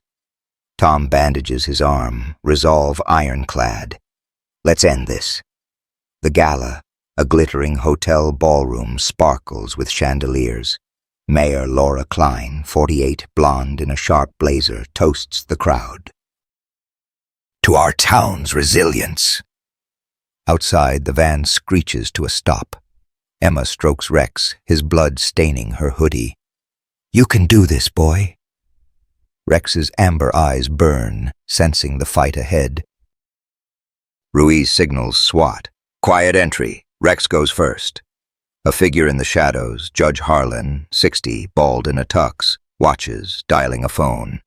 Tom bandages his arm, resolve ironclad. Let's end this. The gala, a glittering hotel ballroom, sparkles with chandeliers. Mayor Laura Klein, 48, blonde in a sharp blazer, toasts the crowd. To our town's resilience. Outside, the van screeches to a stop. Emma strokes Rex, his blood staining her hoodie. You can do this, boy. Rex's amber eyes burn, sensing the fight ahead. Ruiz signals SWAT. Quiet entry. Rex goes first. A figure in the shadows, Judge Harlan, 60, bald in a tux, watches, dialing a phone.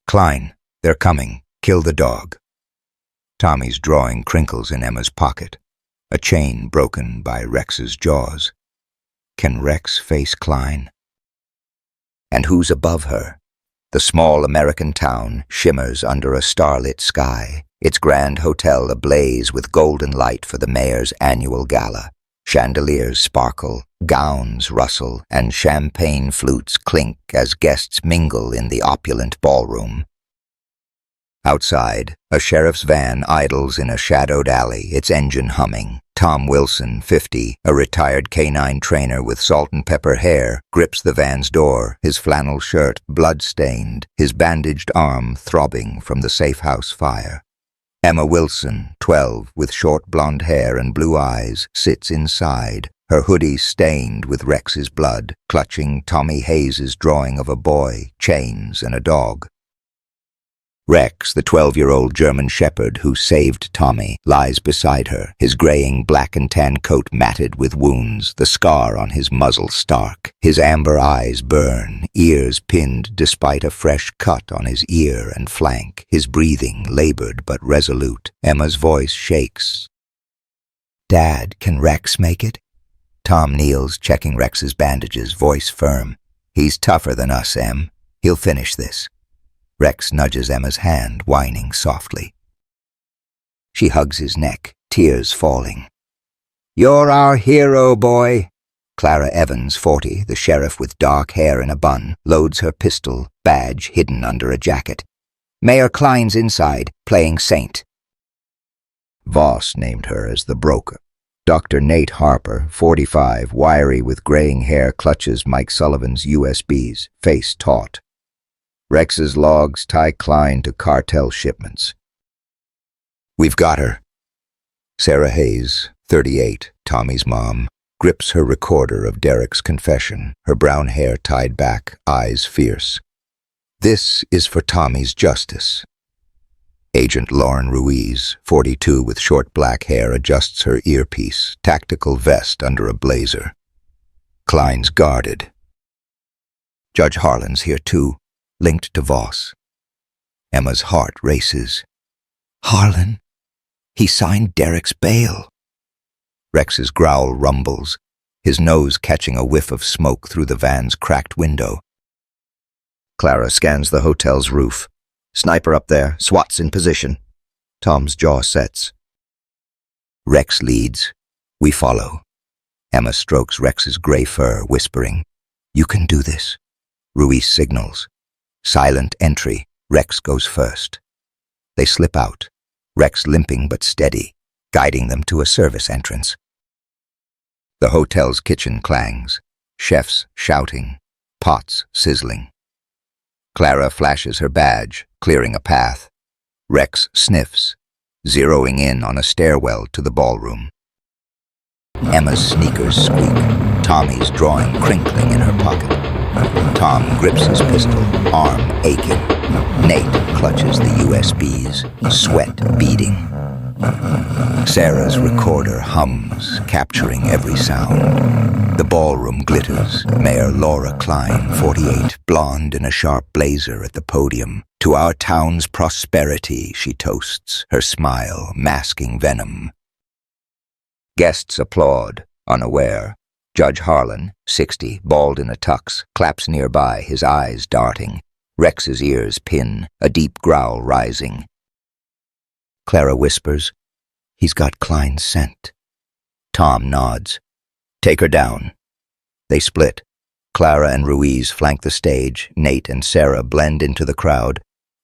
Klein, they're coming. Kill the dog. Tommy's drawing crinkles in Emma's pocket, a chain broken by Rex's jaws. Can Rex face Klein? And who's above her? The small American town shimmers under a starlit sky, its grand hotel ablaze with golden light for the mayor's annual gala. Chandeliers sparkle, gowns rustle, and champagne flutes clink as guests mingle in the opulent ballroom. Outside, a sheriff's van idles in a shadowed alley, its engine humming. Tom Wilson, 50, a retired canine trainer with salt and pepper hair, grips the van's door, his flannel shirt blood-stained, his bandaged arm throbbing from the safe house fire. Emma Wilson, 12, with short blonde hair and blue eyes, sits inside, her hoodie stained with Rex's blood, clutching Tommy Hayes's drawing of a boy, chains, and a dog. Rex, the 12-year-old German shepherd who saved Tommy, lies beside her, his graying black and tan coat matted with wounds, the scar on his muzzle stark. His amber eyes burn, ears pinned despite a fresh cut on his ear and flank, his breathing labored but resolute. Emma's voice shakes. Dad, can Rex make it? Tom kneels, checking Rex's bandages, voice firm. He's tougher than us, Em. He'll finish this. Rex nudges Emma's hand, whining softly. She hugs his neck, tears falling. You're our hero, boy. Clara Evans, 40, the sheriff with dark hair in a bun, loads her pistol, badge hidden under a jacket. Mayor Klein's inside, playing saint. Voss named her as the broker. Dr. Nate Harper, 45, wiry with graying hair, clutches Mike Sullivan's USBs, face taut. Rex's logs tie Klein to cartel shipments. We've got her. Sarah Hayes, 38, Tommy's mom, grips her recorder of Derek's confession, her brown hair tied back, eyes fierce. This is for Tommy's justice. Agent Lauren Ruiz, 42, with short black hair, adjusts her earpiece, tactical vest under a blazer. Klein's guarded. Judge Harlan's here too, linked to Voss. Emma's heart races. Harlan? He signed Derek's bail. Rex's growl rumbles, his nose catching a whiff of smoke through the van's cracked window. Clara scans the hotel's roof. Sniper up there, SWAT's in position. Tom's jaw sets. Rex leads. We follow. Emma strokes Rex's gray fur, whispering, You can do this. Ruiz signals. Silent entry. Rex goes first. They slip out, Rex limping but steady, guiding them to a service entrance. The hotel's kitchen clangs, chefs shouting, pots sizzling. Clara flashes her badge, clearing a path. Rex sniffs, zeroing in on a stairwell to the ballroom. Emma's sneakers squeak, Tommy's drawing crinkling in her pocket. Tom grips his pistol, arm aching. Nate clutches the USBs, sweat beading. Sarah's recorder hums, capturing every sound. The ballroom glitters. Mayor Laura Klein, 48, blonde in a sharp blazer at the podium. To our town's prosperity, she toasts, her smile masking venom. Guests applaud, unaware. Judge Harlan, 60, bald in a tux, claps nearby, his eyes darting. Rex's ears pin, a deep growl rising. Clara whispers, He's got Klein's scent. Tom nods. Take her down. They split. Clara and Ruiz flank the stage. Nate and Sarah blend into the crowd.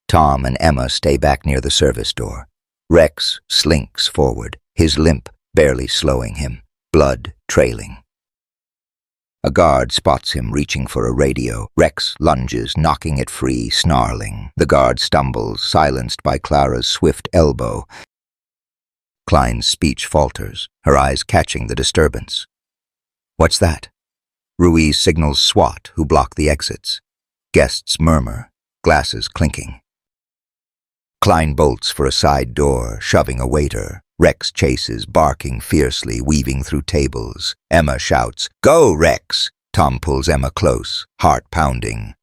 Tom and Emma stay back near the service door. Rex slinks forward, his limp barely slowing him, blood trailing. A guard spots him reaching for a radio. Rex lunges, knocking it free, snarling. The guard stumbles, silenced by Clara's swift elbow. Klein's speech falters, her eyes catching the disturbance. What's that? Ruiz signals SWAT, who block the exits. Guests murmur, glasses clinking. Klein bolts for a side door, shoving a waiter. Rex chases, barking fiercely, weaving through tables. Emma shouts, "Go, Rex!" Tom pulls Emma close, heart pounding.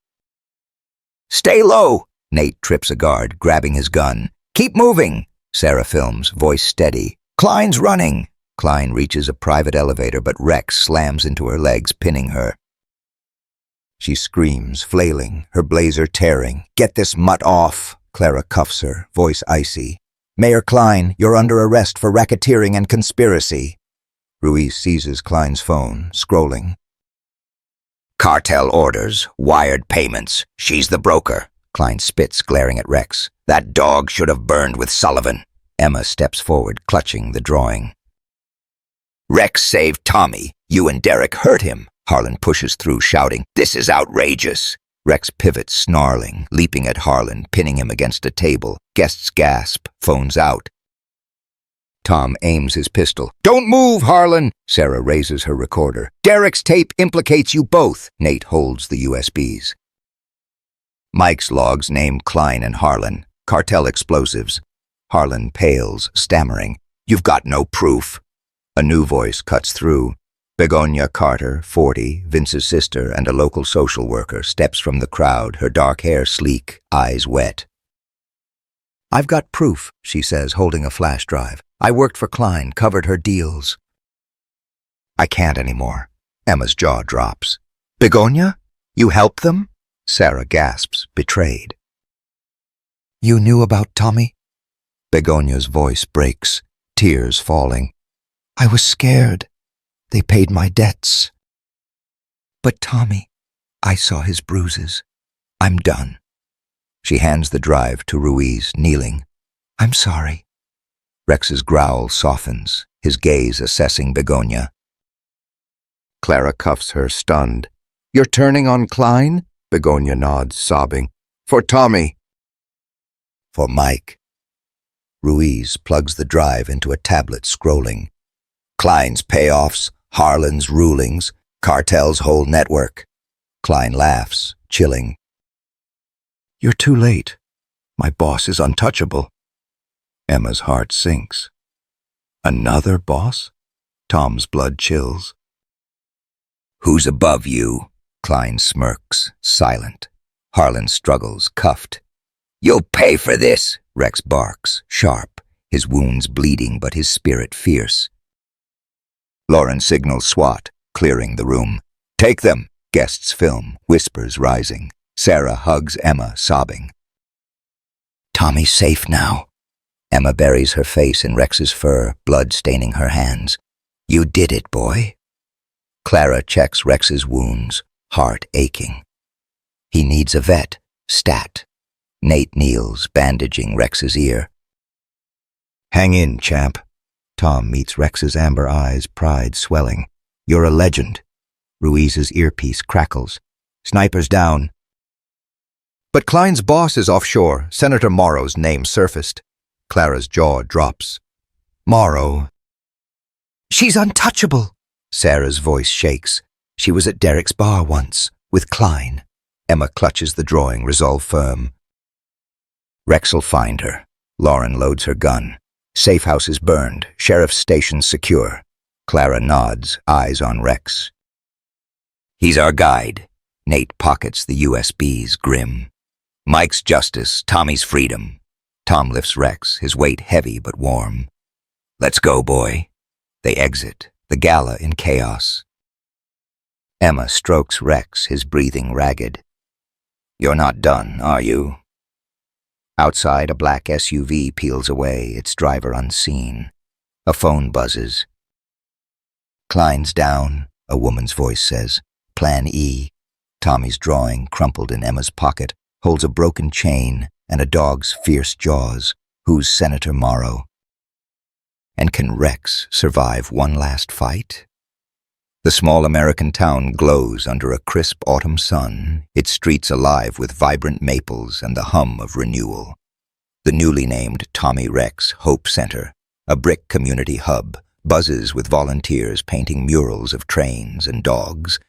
"Stay low!" Nate trips a guard, grabbing his gun. "Keep moving!" Sarah films, voice steady. "Klein's running!" Klein reaches a private elevator, but Rex slams into her legs, pinning her. She screams, flailing, her blazer tearing. "Get this mutt off!" Clara cuffs her, voice icy. "Mayor Klein, you're under arrest for racketeering and conspiracy." Ruiz seizes Klein's phone, scrolling. "Cartel orders, wired payments. She's the broker." Klein spits, glaring at Rex. "That dog should have burned with Sullivan." Emma steps forward, clutching the drawing. "Rex saved Tommy. You and Derek hurt him." Harlan pushes through, shouting, "This is outrageous." Rex pivots, snarling, leaping at Harlan, pinning him against a table. Guests gasp, phones out. Tom aims his pistol. "Don't move, Harlan!" Sarah raises her recorder. "Derek's tape implicates you both." Nate holds the USBs. Mike's logs name Klein and Harlan. Cartel explosives. Harlan pales, stammering. "You've got no proof." A new voice cuts through. Begonia Carter, 40, Vince's sister and a local social worker, steps from the crowd, her dark hair sleek, eyes wet. "I've got proof," she says, holding a flash drive. "I worked for Klein, covered her deals." "I can't anymore." Emma's jaw drops. "Begonia? You helped them?" Sarah gasps, betrayed. "You knew about Tommy?" Begonia's voice breaks, tears falling. "I was scared. They paid my debts. But Tommy, I saw his bruises. I'm done." She hands the drive to Ruiz, kneeling. "I'm sorry." Rex's growl softens, his gaze assessing Begonia. Clara cuffs her, stunned. "You're turning on Klein?" Begonia nods, sobbing. "For Tommy." "For Mike." Ruiz plugs the drive into a tablet, scrolling. Klein's payoffs, Harlan's rulings, Cartel's whole network. Klein laughs, chilling. "You're too late. My boss is untouchable." Emma's heart sinks. "Another boss?" Tom's blood chills. "Who's above you?" Klein smirks, silent. Harlan struggles, cuffed. "You'll pay for this," Rex barks, sharp, his wounds bleeding but his spirit fierce. Lauren signals SWAT, clearing the room. "Take them!" Guests film, whispers rising. Sarah hugs Emma, sobbing. "Tommy's safe now." Emma buries her face in Rex's fur, blood staining her hands. "You did it, boy." Clara checks Rex's wounds, heart aching. "He needs a vet, stat." Nate kneels, bandaging Rex's ear. "Hang in, champ." Tom meets Rex's amber eyes, pride swelling. "You're a legend." Ruiz's earpiece crackles. "Snipers down." "But Klein's boss is offshore. Senator Morrow's name surfaced." Clara's jaw drops. "Morrow." "She's untouchable." Sarah's voice shakes. "She was at Derek's bar once, with Klein." Emma clutches the drawing, resolve firm. "Rex'll find her." Lauren loads her gun. Safe house is burned, sheriff's station secure. Clara nods, eyes on Rex. "He's our guide." Nate pockets the USBs, grim. "Mike's justice, Tommy's freedom." Tom lifts Rex, his weight heavy but warm. "Let's go, boy." They exit, the gala in chaos. Emma strokes Rex, his breathing ragged. "You're not done, are you?" Outside, a black SUV peels away, its driver unseen. A phone buzzes. Klein's down, a woman's voice says. Plan E. Tommy's drawing, crumpled in Emma's pocket, holds a broken chain and a dog's fierce jaws. Who's Senator Morrow? And can Rex survive one last fight? The small American town glows under a crisp autumn sun, its streets alive with vibrant maples and the hum of renewal. The newly named Tommy Rex Hope Center, a brick community hub, buzzes with volunteers painting murals of trains and dogs.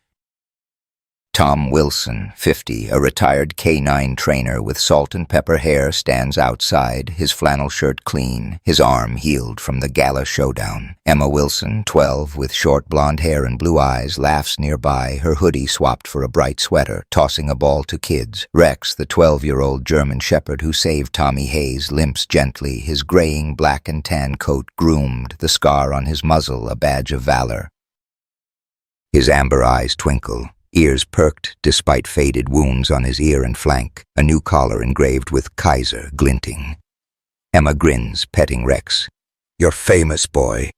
Tom Wilson, 50, a retired K-9 trainer with salt and pepper hair, stands outside, his flannel shirt clean, his arm healed from the gala showdown. Emma Wilson, 12, with short blonde hair and blue eyes, laughs nearby, her hoodie swapped for a bright sweater, tossing a ball to kids. Rex, the 12-year-old German shepherd who saved Tommy Hayes, limps gently, his graying black and tan coat groomed, the scar on his muzzle a badge of valor. His amber eyes twinkle. Ears perked despite faded wounds on his ear and flank, a new collar engraved with Kaiser glinting. Emma grins, petting Rex. You're famous, boy.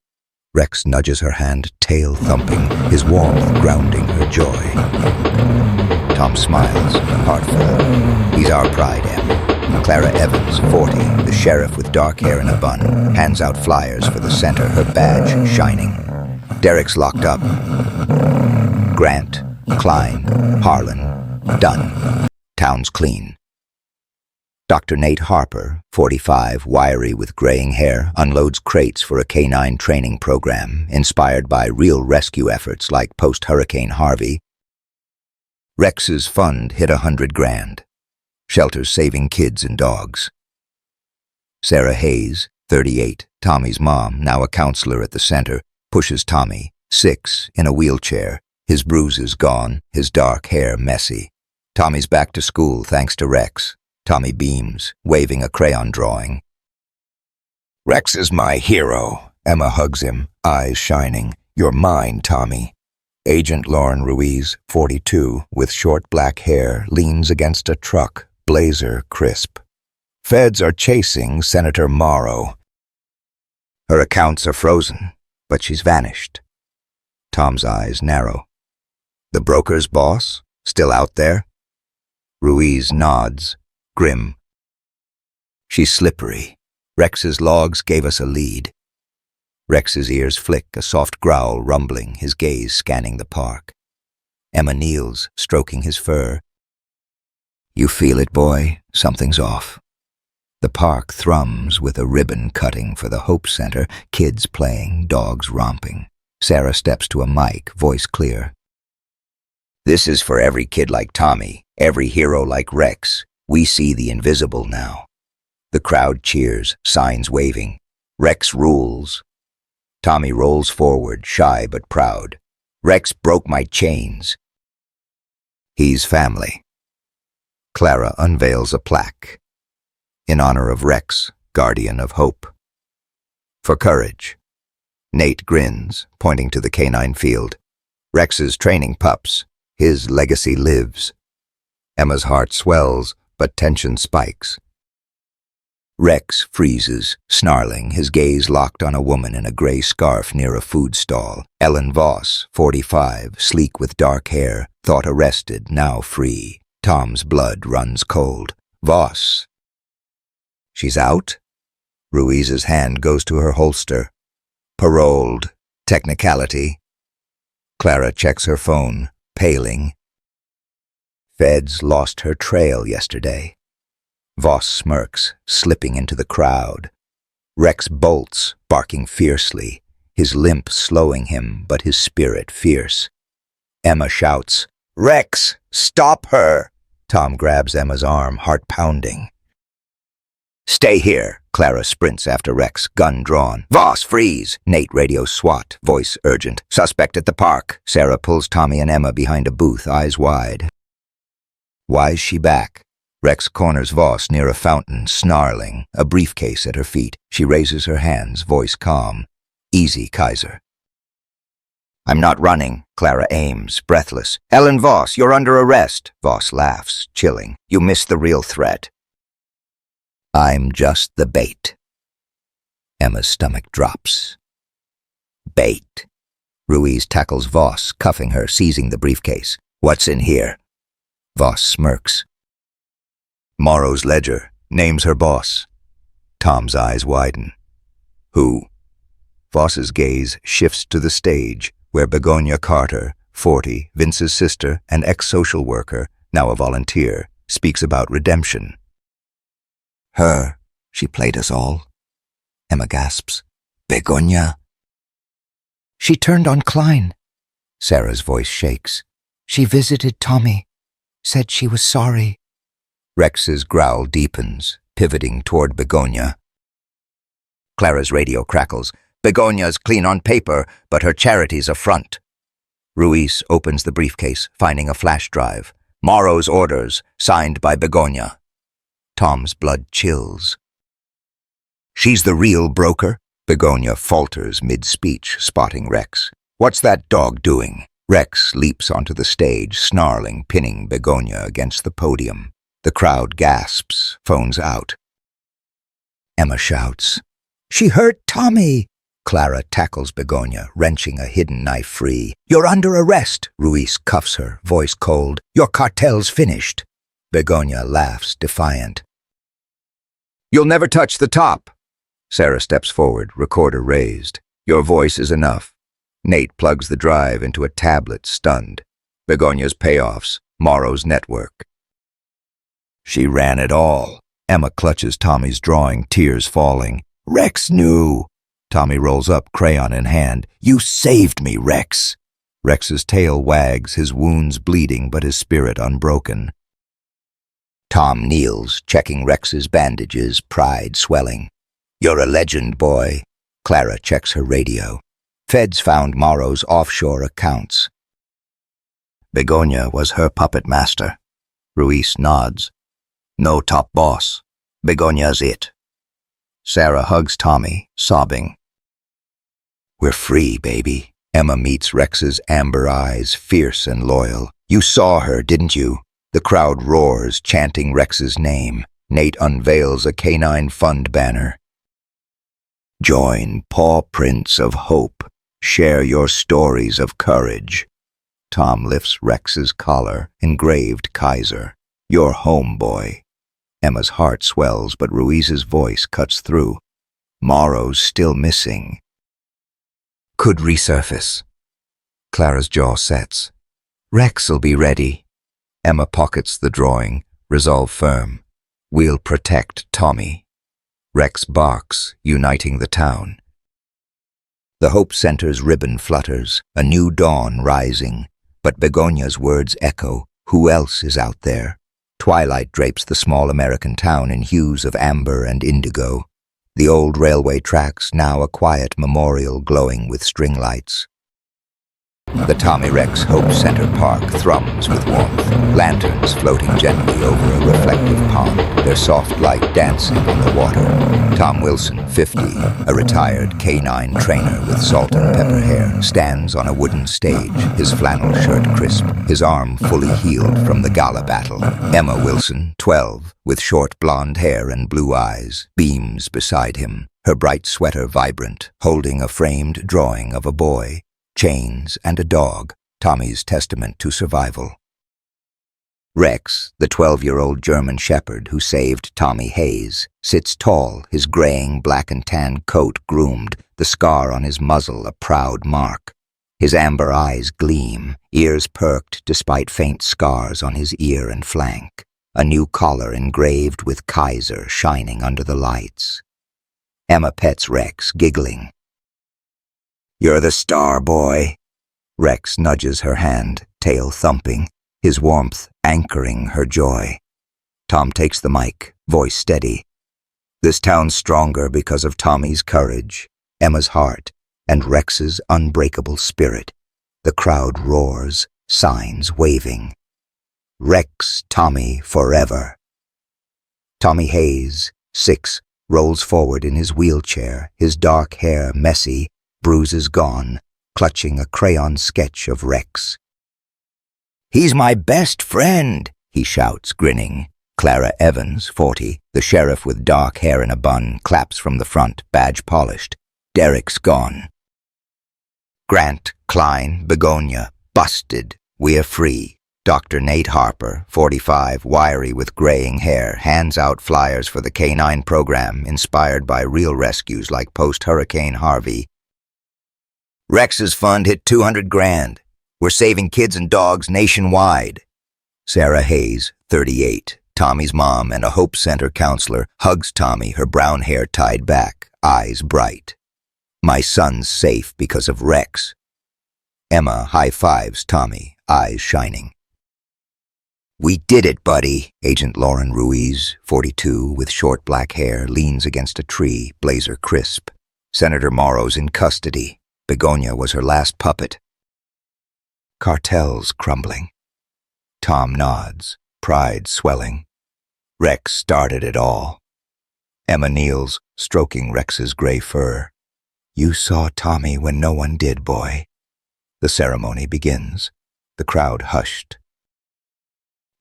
Rex nudges her hand, tail thumping, his warmth grounding her joy. Tom smiles, heartfelt. He's our pride, Em. Clara Evans, 40, the sheriff with dark hair and a bun, hands out flyers for the center, her badge shining. Derek's locked up. Grant, Klein, Harlan, done. Town's clean. Dr. Nate Harper, 45, wiry with graying hair, unloads crates for a K-9 training program inspired by real rescue efforts like post-Hurricane Harvey. Rex's fund hit $100,000. Shelters saving kids and dogs. Sarah Hayes, 38, Tommy's mom, now a counselor at the center, pushes Tommy, 6, in a wheelchair. His bruises gone, his dark hair messy. Tommy's back to school thanks to Rex. Tommy beams, waving a crayon drawing. Rex is my hero. Emma hugs him, eyes shining. You're mine, Tommy. Agent Lauren Ruiz, 42, with short black hair, leans against a truck, blazer crisp. Feds are chasing Senator Morrow. Her accounts are frozen, but she's vanished. Tom's eyes narrow. The broker's boss? Still out there? Ruiz nods, grim. She's slippery. Rex's logs gave us a lead. Rex's ears flick, a soft growl rumbling, his gaze scanning the park. Emma kneels, stroking his fur. You feel it, boy. Something's off. The park thrums with a ribbon cutting for the Hope Center, kids playing, dogs romping. Sarah steps to a mic, voice clear. This is for every kid like Tommy, every hero like Rex. We see the invisible now. The crowd cheers, signs waving. Rex rules. Tommy rolls forward, shy but proud. Rex broke my chains. He's family. Clara unveils a plaque. In honor of Rex, guardian of hope. For courage. Nate grins, pointing to the K-9 field. Rex's training pups. His legacy lives. Emma's heart swells, but tension spikes. Rex freezes, snarling, his gaze locked on a woman in a gray scarf near a food stall. Ellen Voss, 45, sleek with dark hair, thought arrested, now free. Tom's blood runs cold. Voss. She's out? Ruiz's hand goes to her holster. Paroled. Technicality. Clara checks her phone, paling. Feds lost her trail yesterday. Voss smirks, slipping into the crowd. Rex bolts, barking fiercely, his limp slowing him, but his spirit fierce. Emma shouts, Rex, stop her! Tom grabs Emma's arm, heart pounding. Stay here, Clara sprints after Rex, gun drawn. Voss, freeze! Nate radios SWAT, voice urgent. Suspect at the park. Sarah pulls Tommy and Emma behind a booth, eyes wide. Why's she back? Rex corners Voss near a fountain, snarling, a briefcase at her feet. She raises her hands, voice calm. Easy, Kaiser. I'm not running. Clara aims, breathless. Ellen Voss, you're under arrest. Voss laughs, chilling. You missed the real threat. I'm just the bait. Emma's stomach drops. bait. Ruiz tackles Voss, cuffing her, seizing the briefcase. What's in here? Voss smirks. Morrow's ledger, names her boss. Tom's eyes widen. Who? Voss's gaze shifts to the stage, where Begonia Carter, 40, Vince's sister, an ex-social worker, now a volunteer, speaks about redemption. Her, she played us all. Emma gasps. Begonia? She turned on Klein. Sarah's voice shakes. She visited Tommy, said she was sorry. Rex's growl deepens, pivoting toward Begonia. Clara's radio crackles. Begonia's clean on paper, but her charity's a front. Ruiz opens the briefcase, finding a flash drive. Morrow's orders, signed by Begonia. Tom's blood chills. She's the real broker? Begonia falters mid-speech, spotting Rex. What's that dog doing? Rex leaps onto the stage, snarling, pinning Begonia against the podium. The crowd gasps, phones out. Emma shouts. She hurt Tommy! Clara tackles Begonia, wrenching a hidden knife free. You're under arrest! Ruiz cuffs her, voice cold. Your cartel's finished. Begonia laughs, defiant. You'll never touch the top! Sarah steps forward, recorder raised. Your voice is enough. Nate plugs the drive into a tablet, stunned. Begonia's payoffs, Morrow's network. She ran it all. Emma clutches Tommy's drawing, tears falling. Rex knew. Tommy rolls up, crayon in hand. You saved me, Rex. Rex's tail wags, his wounds bleeding, but his spirit unbroken. Tom kneels, checking Rex's bandages, pride swelling. You're a legend, boy. Clara checks her radio. Feds found Morrow's offshore accounts. Begonia was her puppet master. Ruiz nods. No top boss. Begonia's it. Sarah hugs Tommy, sobbing. We're free, baby. Emma meets Rex's amber eyes, fierce and loyal. You saw her, didn't you? The crowd roars, chanting Rex's name. Nate unveils a canine fund banner. Join Pawprints of Hope. Share your stories of courage. Tom lifts Rex's collar, engraved Kaiser. Your homeboy. Emma's heart swells, but Ruiz's voice cuts through. Morrow's still missing. Could resurface. Clara's jaw sets. Rex'll be ready. Emma pockets the drawing, resolve firm. We'll protect Tommy. Rex barks, uniting the town. The Hope Center's ribbon flutters, a new dawn rising. But Begonia's words echo. Who else is out there? Twilight drapes the small American town in hues of amber and indigo. The old railway tracks, now a quiet memorial glowing with string lights. The Tommy Rex Hope Center Park thrums with warmth, lanterns floating gently over a reflective pond, their soft light dancing on the water. Tom Wilson, 50, a retired canine trainer with salt and pepper hair, stands on a wooden stage, his flannel shirt crisp, his arm fully healed from the gala battle. Emma Wilson, 12, with short blonde hair and blue eyes, beams beside him, her bright sweater vibrant, holding a framed drawing of a boy. Chains and a dog, Tommy's testament to survival. Rex, the 12-year-old German shepherd who saved Tommy Hayes, sits tall, his graying black and tan coat groomed, the scar on his muzzle a proud mark. His amber eyes gleam, ears perked despite faint scars on his ear and flank, a new collar engraved with Kaiser shining under the lights. Emma pets Rex, giggling. You're the star, boy. Rex nudges her hand, tail thumping, his warmth anchoring her joy. Tom takes the mic, voice steady. This town's stronger because of Tommy's courage, Emma's heart, and Rex's unbreakable spirit. The crowd roars, signs waving. Rex Tommy forever. Tommy Hayes, 6, rolls forward in his wheelchair, his dark hair messy, bruises gone, clutching a crayon sketch of Rex. He's my best friend, he shouts, grinning. Clara Evans, 40, the sheriff with dark hair in a bun, claps from the front, badge polished. Derek's gone. Grant, Klein, Begonia, busted. We're free. Dr. Nate Harper, 45, wiry with graying hair, hands out flyers for the K9 program, inspired by real rescues like post-Hurricane Harvey. Rex's fund hit 200 grand. We're saving kids and dogs nationwide. Sarah Hayes, 38, Tommy's mom and a Hope Center counselor, hugs Tommy, her brown hair tied back, eyes bright. My son's safe because of Rex. Emma high-fives Tommy, eyes shining. We did it, buddy. Agent Lauren Ruiz, 42, with short black hair, leans against a tree, blazer crisp. Senator Morrow's in custody. Begonia was her last puppet. Cartels crumbling. Tom nods, pride swelling. Rex started it all. Emma kneels, stroking Rex's gray fur. You saw Tommy when no one did, boy. The ceremony begins. The crowd hushed.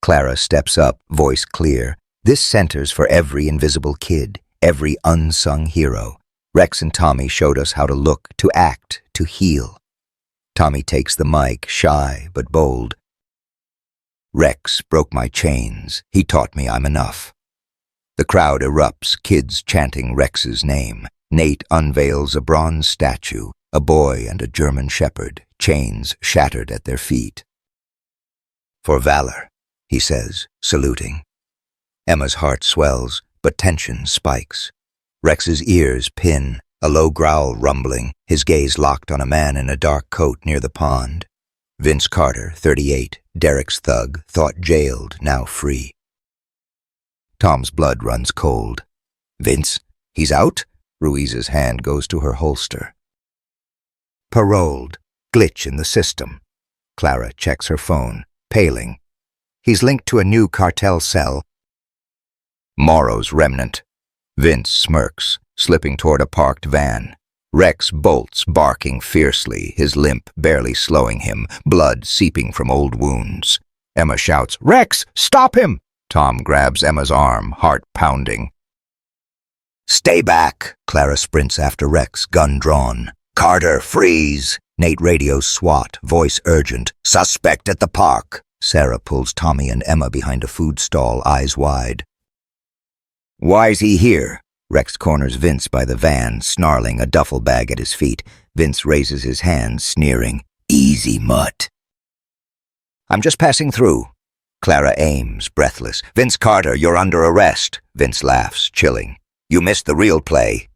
Clara steps up, voice clear. This center's for every invisible kid, every unsung hero. Rex and Tommy showed us how to look, to act, to heal. Tommy takes the mic, shy but bold. Rex broke my chains. He taught me I'm enough. The crowd erupts, kids chanting Rex's name. Nate unveils a bronze statue, a boy and a German shepherd, chains shattered at their feet. For valor, he says, saluting. Emma's heart swells, but tension spikes. Rex's ears pin, a low growl rumbling, his gaze locked on a man in a dark coat near the pond. Vince Carter, 38, Derek's thug, thought jailed, now free. Tom's blood runs cold. Vince, he's out? Ruiz's hand goes to her holster. Paroled, glitch in the system. Clara checks her phone, paling. He's linked to a new cartel cell. Morrow's remnant. Vince smirks, slipping toward a parked van. Rex bolts, barking fiercely, his limp barely slowing him, blood seeping from old wounds. Emma shouts, Rex, stop him! Tom grabs Emma's arm, heart pounding. Stay back! Clara sprints after Rex, gun drawn. Carter, freeze! Nate radios SWAT, voice urgent. Suspect at the park. Sarah pulls Tommy and Emma behind a food stall, eyes wide. Why's he here? Rex corners Vince by the van, snarling, a duffel bag at his feet. Vince raises his hand, sneering. Easy, mutt. I'm just passing through. Clara aims, breathless. Vince Carter, you're under arrest. Vince laughs, chilling. You missed the real play.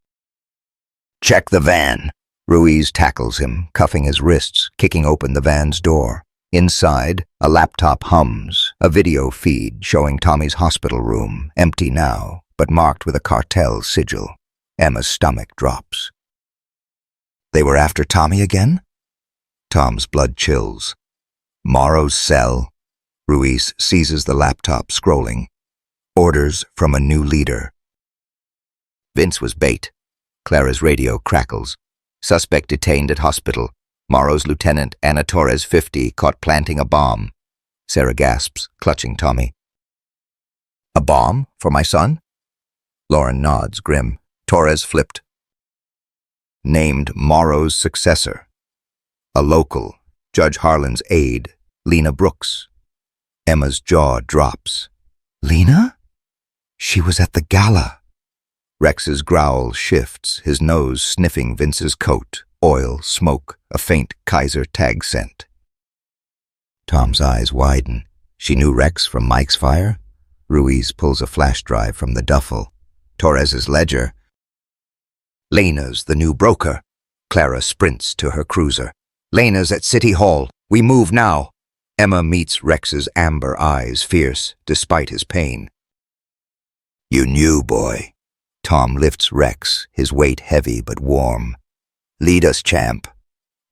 Check the van. Ruiz tackles him, cuffing his wrists, kicking open the van's door. Inside, a laptop hums, a video feed showing Tommy's hospital room, empty now, but marked with a cartel sigil. Emma's stomach drops. They were after Tommy again? Tom's blood chills. Morrow's cell. Ruiz seizes the laptop, scrolling. Orders from a new leader. Vince was bait. Clara's radio crackles. Suspect detained at hospital. Morrow's lieutenant, Ana Torres, 50, caught planting a bomb. Sarah gasps, clutching Tommy. A bomb? For my son? Lauren nods, grim. Torres flipped. Named Morrow's successor. A local, Judge Harlan's aide, Lena Brooks. Emma's jaw drops. Lena? She was at the gala. Rex's growl shifts, his nose sniffing Vince's coat, oil, smoke, a faint Kaiser tag scent. Tom's eyes widen. She knew Rex from Mike's fire? Ruiz pulls a flash drive from the duffel. Torres's ledger. Lena's the new broker. Clara sprints to her cruiser. Lena's at City Hall. We move now. Emma meets Rex's amber eyes, fierce, despite his pain. You knew, boy. Tom lifts Rex, his weight heavy but warm. Lead us, champ.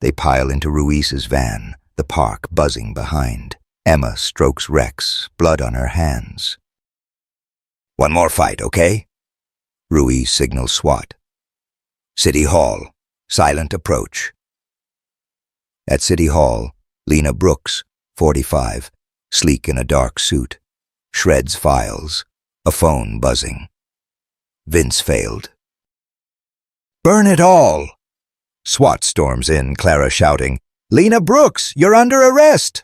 They pile into Ruiz's van, the park buzzing behind. Emma strokes Rex, blood on her hands. One more fight, okay? Ruiz signals SWAT. City Hall, silent approach. At City Hall, Lena Brooks, 45, sleek in a dark suit, shreds files, a phone buzzing. Vince failed. Burn it all! SWAT storms in, Clara shouting, "Lena Brooks, you're under arrest!"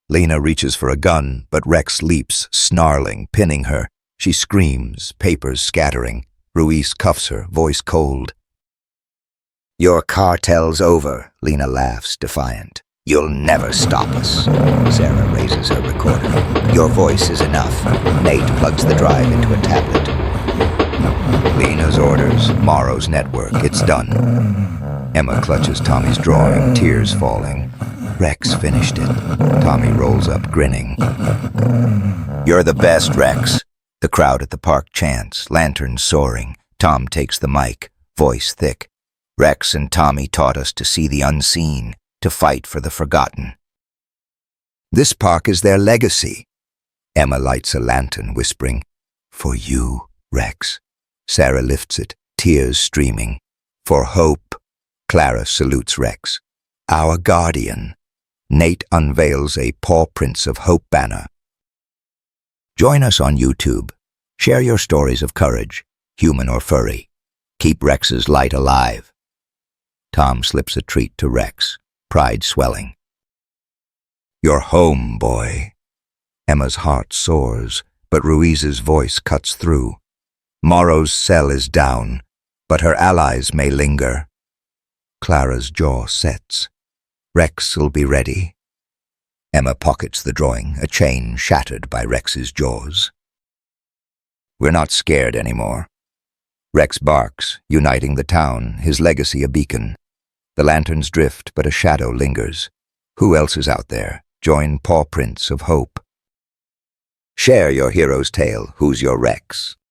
Lena reaches for a gun, but Rex leaps, snarling, pinning her. She screams, papers scattering. Ruiz cuffs her, voice cold. "Your cartel's over," Lena laughs, defiant. "You'll never stop us." Sarah raises her recorder. "Your voice is enough." Nate plugs the drive into a tablet. Lena's orders, Morrow's network, it's done. Emma clutches Tommy's drawing, tears falling. Rex finished it. Tommy rolls up, grinning. "You're the best, Rex." The crowd at the park chants, lanterns soaring. Tom takes the mic, voice thick. "Rex and Tommy taught us to see the unseen, to fight for the forgotten. This park is their legacy." Emma lights a lantern, whispering, "For you, Rex." Sarah lifts it, tears streaming. "For hope." Clara salutes Rex. "Our guardian." Nate unveils a Pawprints of Hope banner. Join us on YouTube. Share your stories of courage, human or furry. Keep Rex's light alive. Tom slips a treat to Rex, pride swelling. "You're home, boy." Emma's heart soars, but Ruiz's voice cuts through. Morrow's cell is down, but her allies may linger. Clara's jaw sets. Rex'll be ready. Emma pockets the drawing, a chain shattered by Rex's jaws. "We're not scared anymore." Rex barks, uniting the town, his legacy a beacon. The lanterns drift, but a shadow lingers. Who else is out there? Join Pawprints of Hope. Share your hero's tale. Who's your Rex?